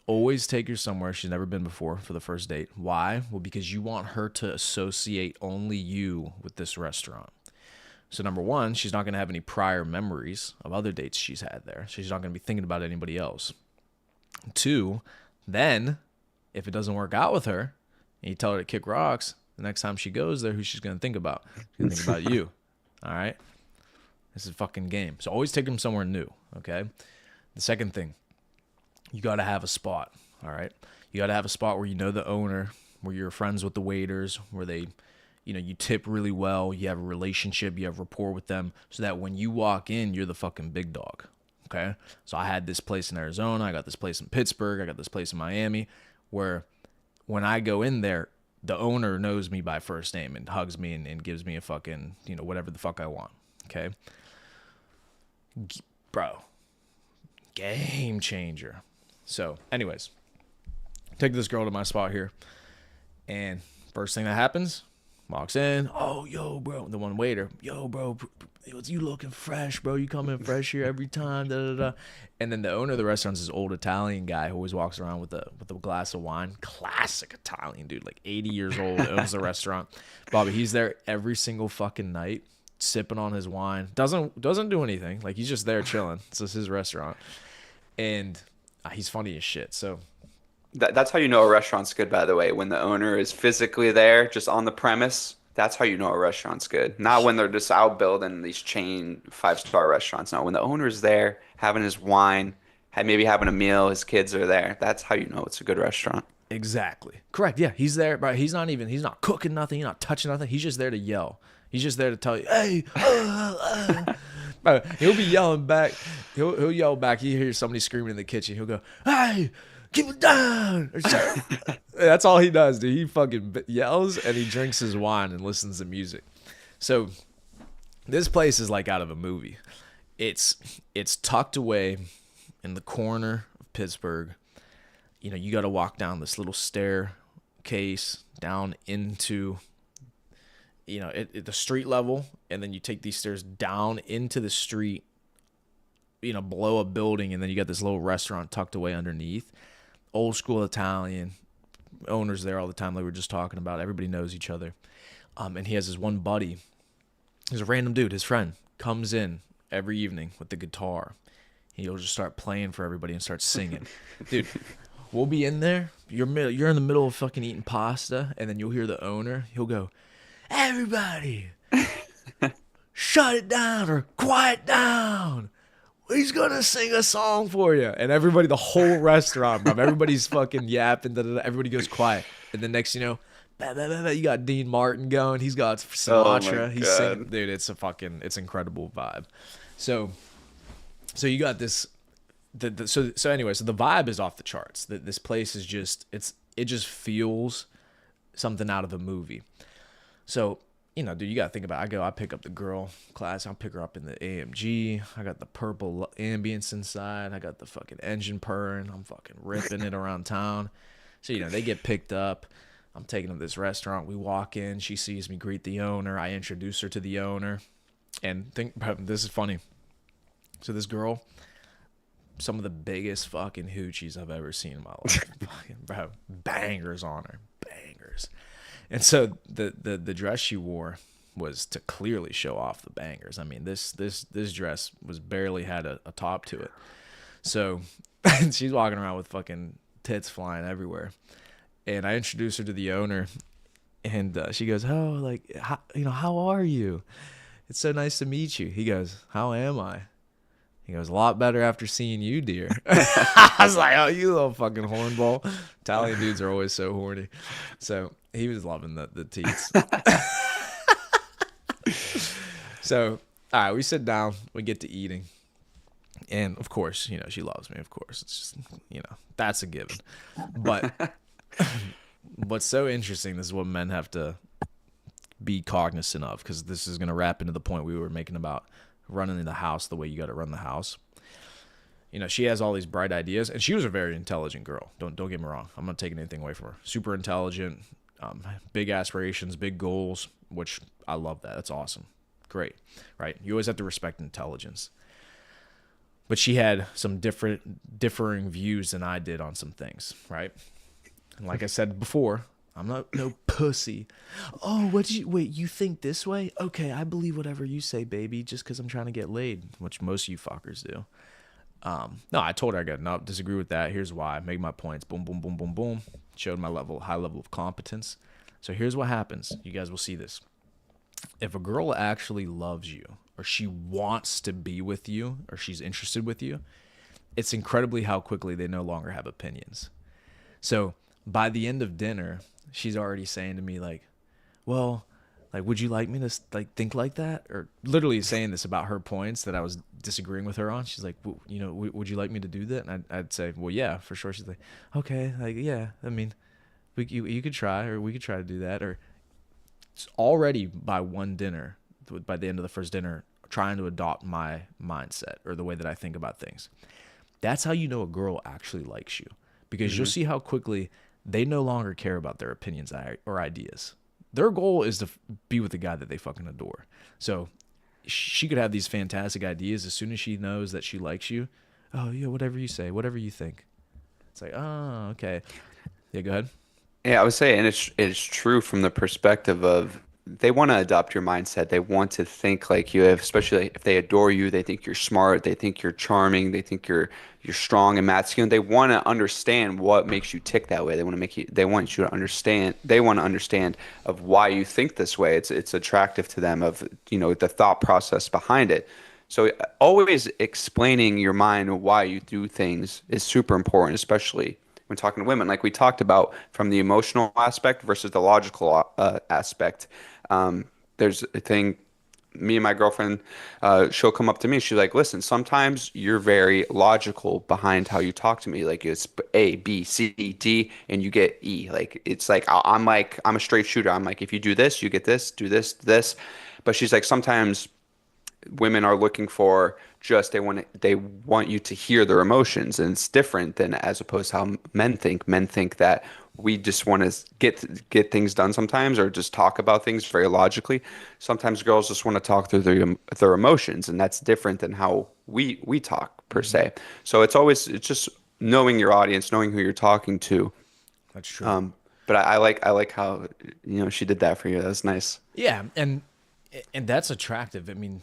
[SPEAKER 1] Always take her somewhere she's never been before for the first date. Why? Well, because you want her to associate only you with this restaurant. So number one, she's not going to have any prior memories of other dates she's had there. She's not going to be thinking about anybody else. Two, then If it doesn't work out with her, and you tell her to kick rocks, the next time she goes there, who's she's gonna think about? She's gonna think about you. All right. This is a fucking game. So always take them somewhere new. Okay. The second thing, you gotta have a spot. All right. You gotta have a spot where you know the owner, where you're friends with the waiters, where they, you tip really well, you have a relationship, you have rapport with them, so that when you walk in, you're the fucking big dog. Okay? So I had this place in Arizona, I got this place in Pittsburgh, I got this place in Miami, where when I go in there, the owner knows me by first name and hugs me and gives me a fucking, whatever the fuck I want. Okay? Bro. Game changer. So, anyways, take this girl to my spot here, and first thing that happens, walks in. Oh, yo, bro. The one waiter. Yo, bro. You looking fresh, bro. You come in fresh here every time. Da, da, da. And then the owner of the restaurant's this old Italian guy who always walks around with a glass of wine. Classic Italian dude, like 80 years old, owns the restaurant. Bobby, he's there every single fucking night, sipping on his wine. Doesn't do anything. Like, he's just there chilling. It's just his restaurant. And he's funny as shit. So
[SPEAKER 2] That's how you know a restaurant's good, by the way. When the owner is physically there, just on the premise, that's how you know a restaurant's good. Not when they're just out building these chain 5-star restaurants. No, when the owner's there, having his wine, maybe having a meal, his kids are there. That's how you know it's a good restaurant.
[SPEAKER 1] exactly. Correct. Yeah, he's there, but he's not cooking nothing, he's not touching nothing. He's just there to yell. He's just there to tell you, hey, Bro, he'll be yelling back. He'll yell back. You hear somebody screaming in the kitchen. He'll go, hey, keep it down. That's all he does, dude. He fucking yells and he drinks his wine and listens to music. So this place is like out of a movie. It's tucked away in the corner of Pittsburgh. You got to walk down this little staircase down into the street level, and then you take these stairs down into the street, below a building, and then you got this little restaurant tucked away underneath. Old school Italian, owners there all the time, like we were just talking about. Everybody knows each other. And he has his one buddy. He's a random dude. His friend comes in every evening with the guitar. He'll just start playing for everybody and start singing. Dude, we'll be in there. You're in the middle of fucking eating pasta, and then you'll hear the owner. He'll go, everybody, shut it down or quiet down. He's gonna sing a song for you. And everybody, the whole restaurant, bro, everybody's fucking yapping. Everybody goes quiet. And the next, you got Dean Martin going. He's got Sinatra. He's singing. Dude, it's incredible vibe. So you got this. So anyway, so the vibe is off the charts. This place is just it just feels something out of a movie. So, dude, you got to think about it. I pick up the girl class. I'll pick her up in the AMG. I got the purple ambience inside. I got the fucking engine purring. I'm fucking ripping it around town. So, they get picked up. I'm taking them to this restaurant. We walk in. She sees me greet the owner. I introduce her to the owner. And this is funny. So this girl, some of the biggest fucking hoochies I've ever seen in my life. Fucking, bro, bangers on her. Bangers. And so the dress she wore was to clearly show off the bangers. I mean, this dress was barely had a top to it. So she's walking around with fucking tits flying everywhere. And I introduced her to the owner, and she goes, "Oh, like, how are you? It's so nice to meet you." He goes, "How am I?" He goes, "A lot better after seeing you, dear." I was like, "Oh, you little fucking hornball." Italian dudes are always so horny. So he was loving the teats. So, all right, we sit down, we get to eating. And of course, she loves me, of course. It's just, that's a given. But what's so interesting, this is what men have to be cognizant of, because this is going to wrap into the point we were making about running in the house the way you got to run the house. She has all these bright ideas, and she was a very intelligent girl. Don't get me wrong. I'm not taking anything away from her. Super intelligent, big aspirations, big goals, which I love that. That's awesome. Great, right? You always have to respect intelligence. But she had some differing views than I did on some things, right? And like I said before, I'm not no pussy. Oh, wait, you think this way? Okay, I believe whatever you say, baby, just because I'm trying to get laid, which most of you fuckers do. No, I told her I got no, disagree with that. Here's why. Make my points. Boom, boom, boom, boom, boom. showed my high level of competence. So here's what happens. You guys will see this. If a girl actually loves you, or she wants to be with you, or she's interested with you, it's incredibly how quickly they no longer have opinions. So by the end of dinner, she's already saying to me like, well, like, would you like me to like think like that? Or literally saying this about her points that I was disagreeing with her on. She's like, well, would you like me to do that? And I'd say, well, yeah, for sure. She's like, okay, like, yeah, I mean, you could try, or we could try to do that. Or it's already by one dinner, by the end of the first dinner, trying to adopt my mindset or the way that I think about things. That's how you know a girl actually likes you, because you'll see how quickly they no longer care about their opinions or ideas. Their goal is to be with the guy that they fucking adore. So she could have these fantastic ideas. As soon as she knows that she likes you, oh yeah, whatever you say, whatever you think. It's like, oh, okay. Yeah, go ahead.
[SPEAKER 2] Yeah, I would say, and it's true from the perspective of they want to adopt your mindset. They want to think like you have, especially if they adore you, they think you're smart, they think you're charming, they think you're strong and masculine. They want to understand what makes you tick that way. They want you to understand, they want to understand of why you think this way. It's attractive to them of, the thought process behind it. So always explaining your mind why you do things is super important, especially when talking to women, like we talked about from the emotional aspect versus the logical aspect. There's a thing, me and my girlfriend, she'll come up to me. She's like, listen, sometimes you're very logical behind how you talk to me. Like it's A, B, C, D, and you get E. Like it's like, I'm a straight shooter. I'm like, if you do this, you get this, do this, this. But she's like, sometimes women are looking for just they want you to hear their emotions, and it's different than as opposed to how men think that we just want to get things done sometimes, or just talk about things very logically. Sometimes girls just want to talk through their emotions, and that's different than how we talk per
[SPEAKER 1] Mm-hmm.
[SPEAKER 2] se. So it's just knowing your audience, knowing who you're talking to.
[SPEAKER 1] That's true.
[SPEAKER 2] But I like how she did that for you. That's nice.
[SPEAKER 1] Yeah, and that's attractive. I mean,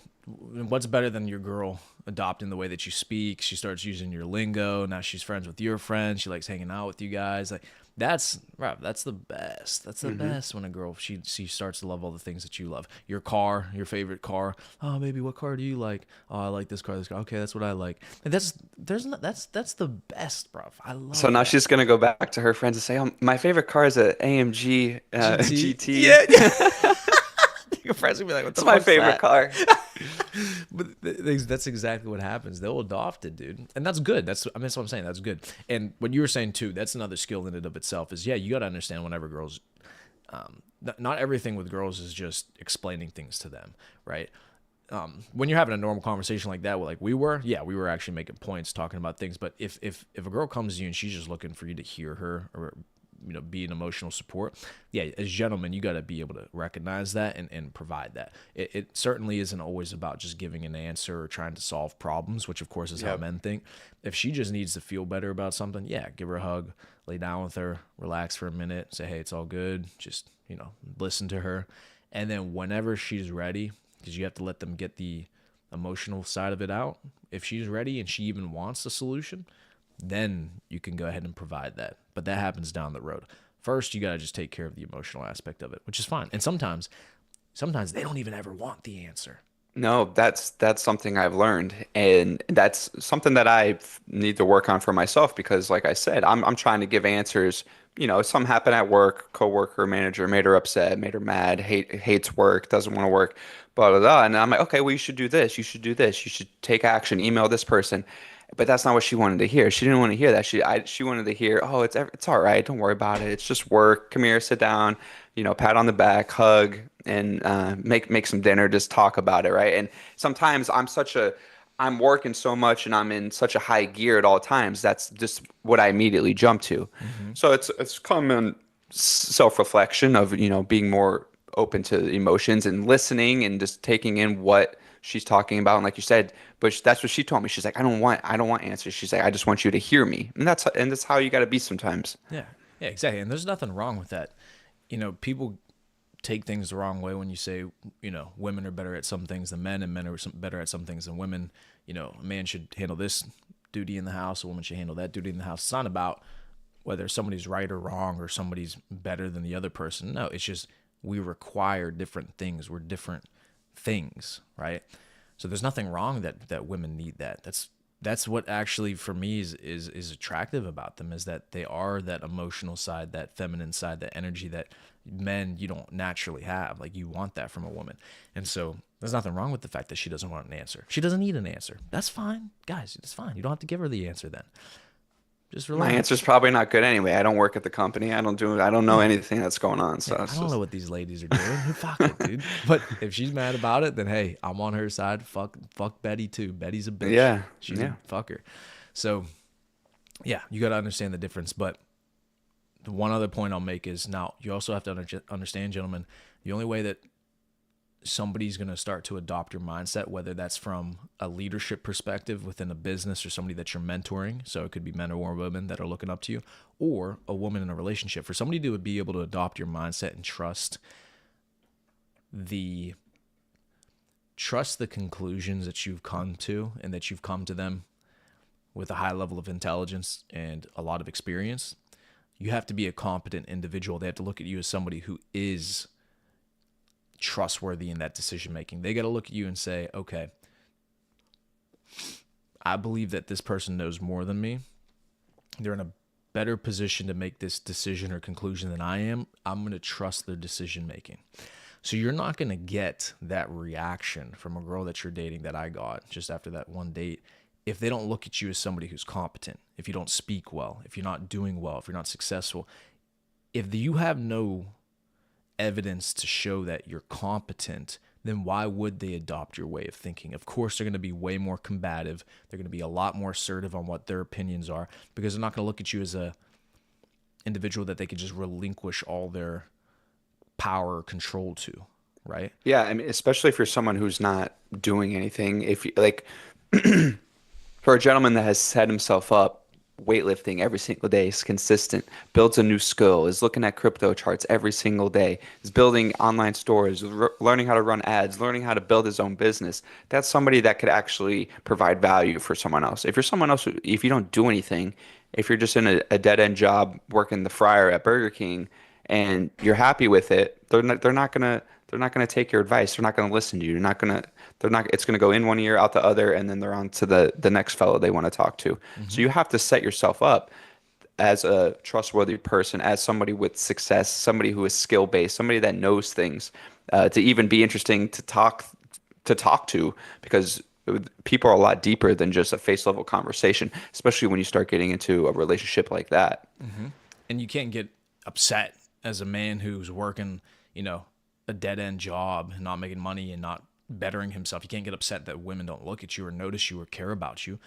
[SPEAKER 1] what's better than your girl adopting the way that you speak? She starts using your lingo. Now she's friends with your friends. She likes hanging out with you guys. Like that's the best. That's the
[SPEAKER 2] Hmm.
[SPEAKER 1] best when a girl she starts to love all the things that you love. Your car, your favorite car. Oh, baby, what car do you like? Oh, I like this car. This car. Okay, that's what I like. And that's the best, bro. I
[SPEAKER 2] So
[SPEAKER 1] love
[SPEAKER 2] now
[SPEAKER 1] that.
[SPEAKER 2] she's gonna go back to her friends and say, "Oh, my favorite car is a AMG
[SPEAKER 1] GT.
[SPEAKER 2] GT.
[SPEAKER 1] Yeah, yeah. Your friends will be like, "What
[SPEAKER 2] It's
[SPEAKER 1] the
[SPEAKER 2] my
[SPEAKER 1] fuck's
[SPEAKER 2] favorite
[SPEAKER 1] that?"
[SPEAKER 2] car."
[SPEAKER 1] But that's exactly what happens. They'll adopt it, dude, and that's good. That's what I'm saying. That's good. And what you were saying too, that's another skill in and of itself. Is yeah, you got to understand whenever girls, not everything with girls is just explaining things to them, right? When you're having a normal conversation like that, like we were actually making points, talking about things. But if a girl comes to you and she's just looking for you to hear her, or be an emotional support, yeah, as gentlemen, you got to be able to recognize that and provide that. It certainly isn't always about just giving an answer or trying to solve problems, which of course is how
[SPEAKER 2] Yep.
[SPEAKER 1] men think. If she just needs to feel better about something, yeah, give her a hug, lay down with her, relax for a minute, say, hey, it's all good, just listen to her. And then whenever she's ready, because you have to let them get the emotional side of it out, if she's ready and she even wants a solution, then you can go ahead and provide that. But that happens down the road. First, you got to just take care of the emotional aspect of it, which is fine. And sometimes they don't even ever want the answer.
[SPEAKER 2] No, that's something I've learned, and that's something that I need to work on for myself because, like I said, I'm trying to give answers. Something happened at work, coworker, manager made her upset, made her mad, hates work, doesn't want to work, blah blah blah. And I'm like, okay, well, you should do this, you should do this, you should take action, email this person. But that's not what she wanted to hear. She didn't want to hear that. She wanted to hear, oh, it's all right, don't worry about it. It's just work. Come here, sit down, pat on the back, hug, and make some dinner. Just talk about it, right? And sometimes I'm working so much and I'm in such a high gear at all times. That's just what I immediately jump to.
[SPEAKER 1] Mm-hmm.
[SPEAKER 2] So it's common self-reflection of being more open to emotions and listening and just taking in what she's talking about. And like you said, but that's what she told me. She's like, I don't want answers. She's like, I just want you to hear me. And that's how you got to be sometimes.
[SPEAKER 1] Yeah, yeah, exactly. And there's nothing wrong with that. People take things the wrong way when you say, women are better at some things than men, and men are better at some things than women. A man should handle this duty in the house, a woman should handle that duty in the house. It's not about whether somebody's right or wrong or somebody's better than the other person. No, it's just we require different things. We're different things, right? So there's nothing wrong that women need that. That's what actually for me is attractive about them, is that they are that emotional side, that feminine side, that energy that men you don't naturally have. Like you want that from a woman. And so there's nothing wrong with the fact that she doesn't want an answer. She doesn't need an answer. That's fine. Guys, it's fine. You don't have to give her the answer then. Just
[SPEAKER 2] My answer's
[SPEAKER 1] relax.
[SPEAKER 2] probably not good anyway. I don't work at the company. I don't know
[SPEAKER 1] Yeah.
[SPEAKER 2] anything that's going on.
[SPEAKER 1] Yeah,
[SPEAKER 2] So
[SPEAKER 1] I
[SPEAKER 2] it's
[SPEAKER 1] don't know
[SPEAKER 2] just,
[SPEAKER 1] what these ladies are doing. Who fuck it, dude. But if she's mad about it, then hey, I'm on her side. Fuck Betty too. Betty's a bitch.
[SPEAKER 2] yeah,
[SPEAKER 1] She's a
[SPEAKER 2] yeah.
[SPEAKER 1] fucker. So yeah, you got to understand the difference. But the one other point I'll make is now you also have to understand, gentlemen, the only way that somebody's going to start to adopt your mindset, whether that's from a leadership perspective within a business or somebody that you're mentoring. So it could be men or women that are looking up to you, or a woman in a relationship. For somebody to be able to adopt your mindset and the trust the conclusions that you've come to, and that you've come to them with a high level of intelligence and a lot of experience, you have to be a competent individual. They have to look at you as somebody who is trustworthy in that decision making. They got to look at you and say, okay, I believe that this person knows more than me. They're in a better position to make this decision or conclusion than I am. I'm going to trust their decision making. So you're not going to get that reaction from a girl that you're dating that I got just after that one date if they don't look at you as somebody who's competent, if you don't speak well, if you're not doing well, if you're not successful. If you have no evidence to show that you're competent, then why would they adopt your way of thinking? Of course, they're going to be way more combative. They're going to be a lot more assertive on what their opinions are, because they're not going to look at you as a individual that they could just relinquish all their power or control to, right?
[SPEAKER 2] Yeah, I mean, especially if you're someone who's not doing anything, if you like for a gentleman that has set himself up weightlifting every single day, is consistent, builds a new skill, is looking at crypto charts every single day, is building online stores, learning how to run ads, learning how to build his own business. That's somebody that could actually provide value for someone else. If you're someone else, if you don't do anything, if you're just in a dead end job working the fryer at Burger King and you're happy with it, they're not gonna take your advice. They're not gonna listen to you. They're not, it's gonna go in one ear, out the other, and then they're on to the next fellow they want to talk to. So
[SPEAKER 1] Mm-hmm.
[SPEAKER 2] you have to set yourself up as a trustworthy person, as somebody with success, somebody who is skill based, somebody that knows things, to even be interesting to talk to, because people are a lot deeper than just a face level conversation, especially when you start getting into a relationship like that.
[SPEAKER 1] Mm-hmm. And you can't get upset as a man who's working, a dead end job and not making money and not bettering himself. You can't get upset that women don't look at you or notice you or care about you.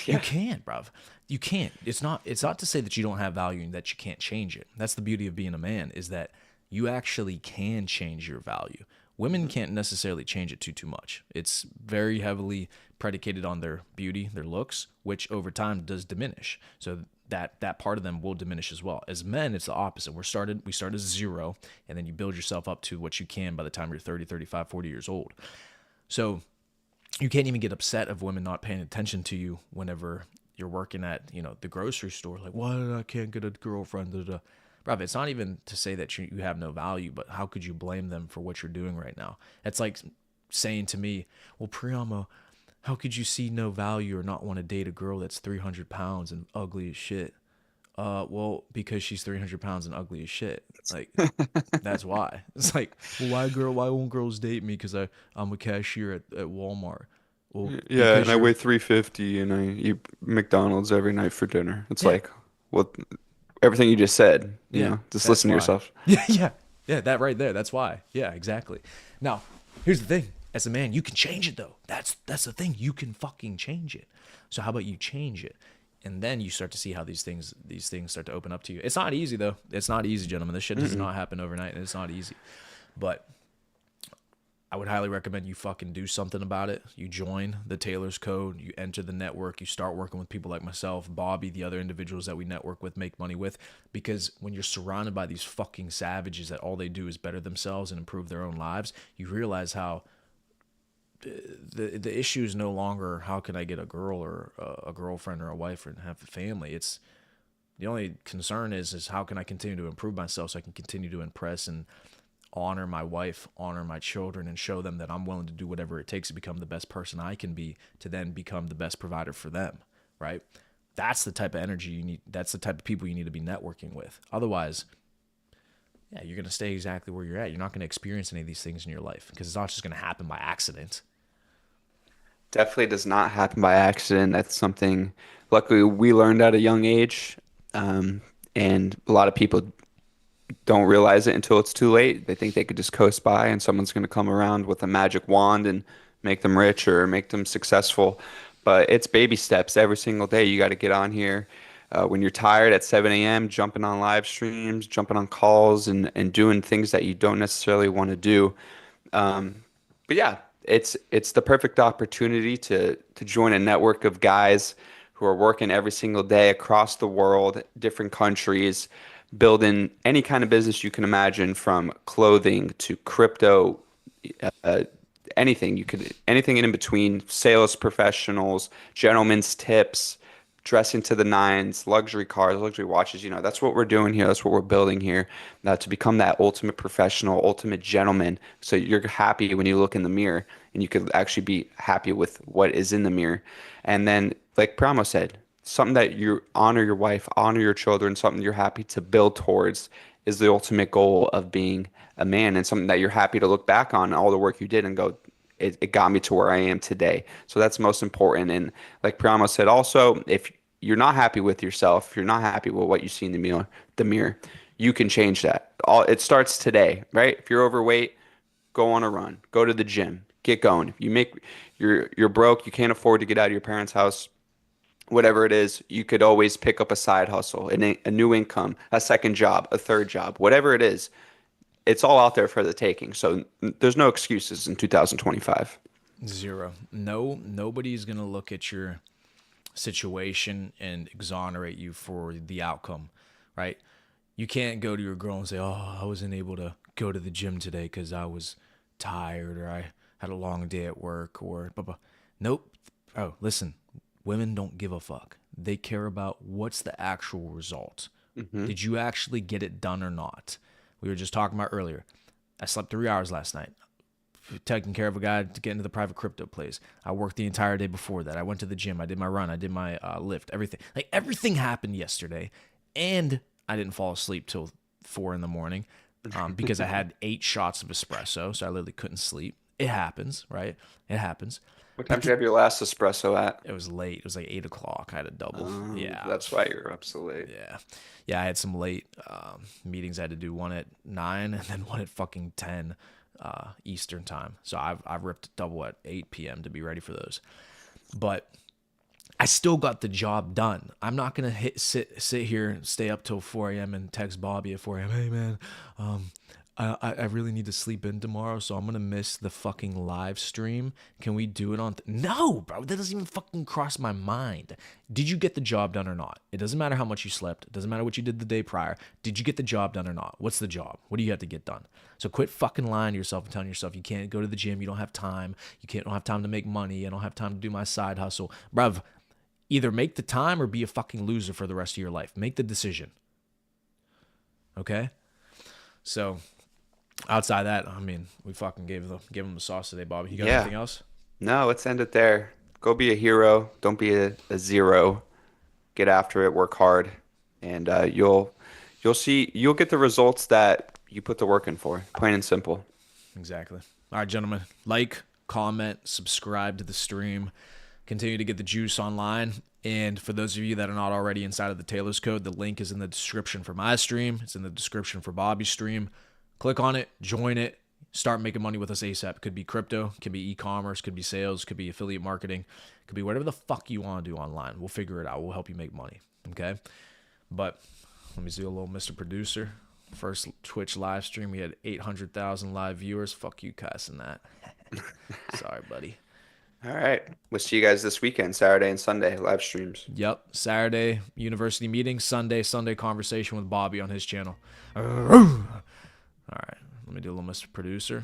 [SPEAKER 1] You
[SPEAKER 2] Yeah.
[SPEAKER 1] can't, bruv. You can't. It's not to say that you don't have value and that you can't change it. That's the beauty of being a man, is that you actually can change your value. Women can't necessarily change it too much. It's very heavily predicated on their beauty, their looks, which over time does diminish. So that part of them will diminish as well. As men, it's the opposite. We start as zero, and then you build yourself up to what you can by the time you're 30, 35, 40 years old. So you can't even get upset of women not paying attention to you whenever you're working at, the grocery store. Like, why I can't get a girlfriend? Da, da. Bruv, it's not even to say that you have no value, but how could you blame them for what you're doing right now? It's like saying to me, well, Priyama, how could you see no value or not want to date a girl that's 300 pounds and ugly as shit? Well, because she's 300 pounds and ugly as shit. Like, that's why. It's like, well, why won't girls date me? Because I'm a cashier at Walmart. Well,
[SPEAKER 2] Yeah,
[SPEAKER 1] because
[SPEAKER 2] and I
[SPEAKER 1] you're,
[SPEAKER 2] weigh 350 and I eat McDonald's every night for dinner. It's
[SPEAKER 1] yeah,
[SPEAKER 2] like, well, everything you just said,
[SPEAKER 1] yeah,
[SPEAKER 2] just
[SPEAKER 1] that's
[SPEAKER 2] listen to
[SPEAKER 1] why.
[SPEAKER 2] yourself.
[SPEAKER 1] Yeah, yeah, yeah, that right there. That's why. Yeah, exactly. Now, here's the thing. As a man, you can change it though. That's the thing. You can fucking change it. So how about you change it? And then you start to see how these things start to open up to you. It's not easy though. It's not easy, gentlemen. This shit does
[SPEAKER 2] Mm-mm.
[SPEAKER 1] not happen overnight, and it's not easy. But I would highly recommend you fucking do something about it. You join the Taylor's Code, you enter the network, you start working with people like myself, Bobby, the other individuals that we network with, make money with. Because when you're surrounded by these fucking savages that all they do is better themselves and improve their own lives, you realize how the issue is no longer how can I get a girl or a girlfriend or a wife and have a family. It's The only concern is how can I continue to improve myself so I can continue to impress and honor my wife, honor my children, and show them that I'm willing to do whatever it takes to become the best person I can be to then become the best provider for them, right? That's the type of energy you need. That's the type of people you need to be networking with. Otherwise, yeah, you're going to stay exactly where you're at. You're not going to experience any of these things in your life because it's not just going to happen by accident.
[SPEAKER 2] Definitely does not happen by accident. That's something, luckily, we learned at a young age. Um, and a lot of people don't realize it until it's too late. They think they could just coast by and someone's going to come around with a magic wand and make them rich or make them successful. But it's baby steps every single day. You got to get on here when you're tired at 7 a.m., jumping on live streams, jumping on calls, and doing things that you don't necessarily want to do. But yeah, it's the perfect opportunity to join a network of guys who are working every single day across the world, different countries, building any kind of business you can imagine, from clothing to crypto, uh, anything you could, anything in between, sales professionals, gentlemen's tips, dressing to the nines, luxury cars, luxury watches. That's what we're doing here. That's what we're building here, to become that ultimate professional, ultimate gentleman. So you're happy when you look in the mirror and you could actually be happy with what is in the mirror. And then, like Pramo said, something that you honor your wife, honor your children, something you're happy to build towards is the ultimate goal of being a man, and something that you're happy to look back on all the work you did and go, it got me to where I am today. So that's most important. And like Priyama said, also, if you're not happy with yourself, if you're not happy with what you see in the mirror, you can change that. It starts today, right? If you're overweight, go on a run, go to the gym, get going. If you're broke, you can't afford to get out of your parents' house, whatever it is, you could always pick up a side hustle, a new income, a second job, a third job, whatever it is. It's all out there for the taking. So there's no excuses in 2025.
[SPEAKER 1] Zero. No, nobody's going to look at your situation and exonerate you for the outcome, right? You can't go to your girl and say, "Oh, I wasn't able to go to the gym today because I was tired or I had a long day at work or blah, blah." Nope. Oh, listen, women don't give a fuck. They care about what's the actual result.
[SPEAKER 2] Hmm.
[SPEAKER 1] Did you actually get it done or not? We were just talking about earlier. I slept 3 hours last night, taking care of a guy to get into the private crypto plays. I worked the entire day before that. I went to the gym. I did my run. I did my lift. Everything. Like everything happened yesterday, and I didn't fall asleep till 4 a.m. Because I had 8 shots of espresso, so I literally couldn't sleep. It happens, right? It happens.
[SPEAKER 2] What time did you have your last espresso at?
[SPEAKER 1] It was late. It was like 8 o'clock. I had a double. Yeah,
[SPEAKER 2] That's why you're up so late.
[SPEAKER 1] yeah, yeah. I had some late meetings. I had to do one at 9 and then one at fucking 10 Eastern time. So I've ripped double at 8 p.m. to be ready for those. But I still got the job done. I'm not gonna sit here and stay up till 4 a.m. and text Bobby at 4 a.m. Hey man, I really need to sleep in tomorrow, so I'm gonna miss the fucking live stream. Can we do it on? No, bro, that doesn't even fucking cross my mind. Did you get the job done or not? It doesn't matter how much you slept. It doesn't matter what you did the day prior. Did you get the job done or not? What's the job? What do you have to get done? So quit fucking lying to yourself and telling yourself you can't go to the gym. You don't have time. Don't have time to make money. I don't have time to do my side hustle, bruv. Either make the time or be a fucking loser for the rest of your life. Make the decision. Okay? So, outside that, I mean, we fucking gave him the sauce today, Bobby. You got
[SPEAKER 2] Yeah.
[SPEAKER 1] anything else?
[SPEAKER 2] No, let's end it there. Go be a hero. Don't be a zero. Get after it. Work hard, and you'll get the results that you put the work in for. Plain and simple.
[SPEAKER 1] Exactly. All right, gentlemen. Like, comment, subscribe to the stream. Continue to get the juice online. And for those of you that are not already inside of the Taylor's Code, the link is in the description for my stream. It's in the description for Bobby's stream. Click on it, join it, start making money with us ASAP. It could be crypto, could be e-commerce, could be sales, could be affiliate marketing, could be whatever the fuck you want to do online. We'll figure it out. We'll help you make money. Okay? But let me do a little Mr. Producer. First Twitch live stream, we had 800,000 live viewers. Fuck you cussing that. Sorry, buddy.
[SPEAKER 2] All right. We'll see you guys this weekend, Saturday and Sunday, live streams.
[SPEAKER 1] Yep. Saturday, university meeting. Sunday conversation with Bobby on his channel. All right. Let me do a little Mr. Producer.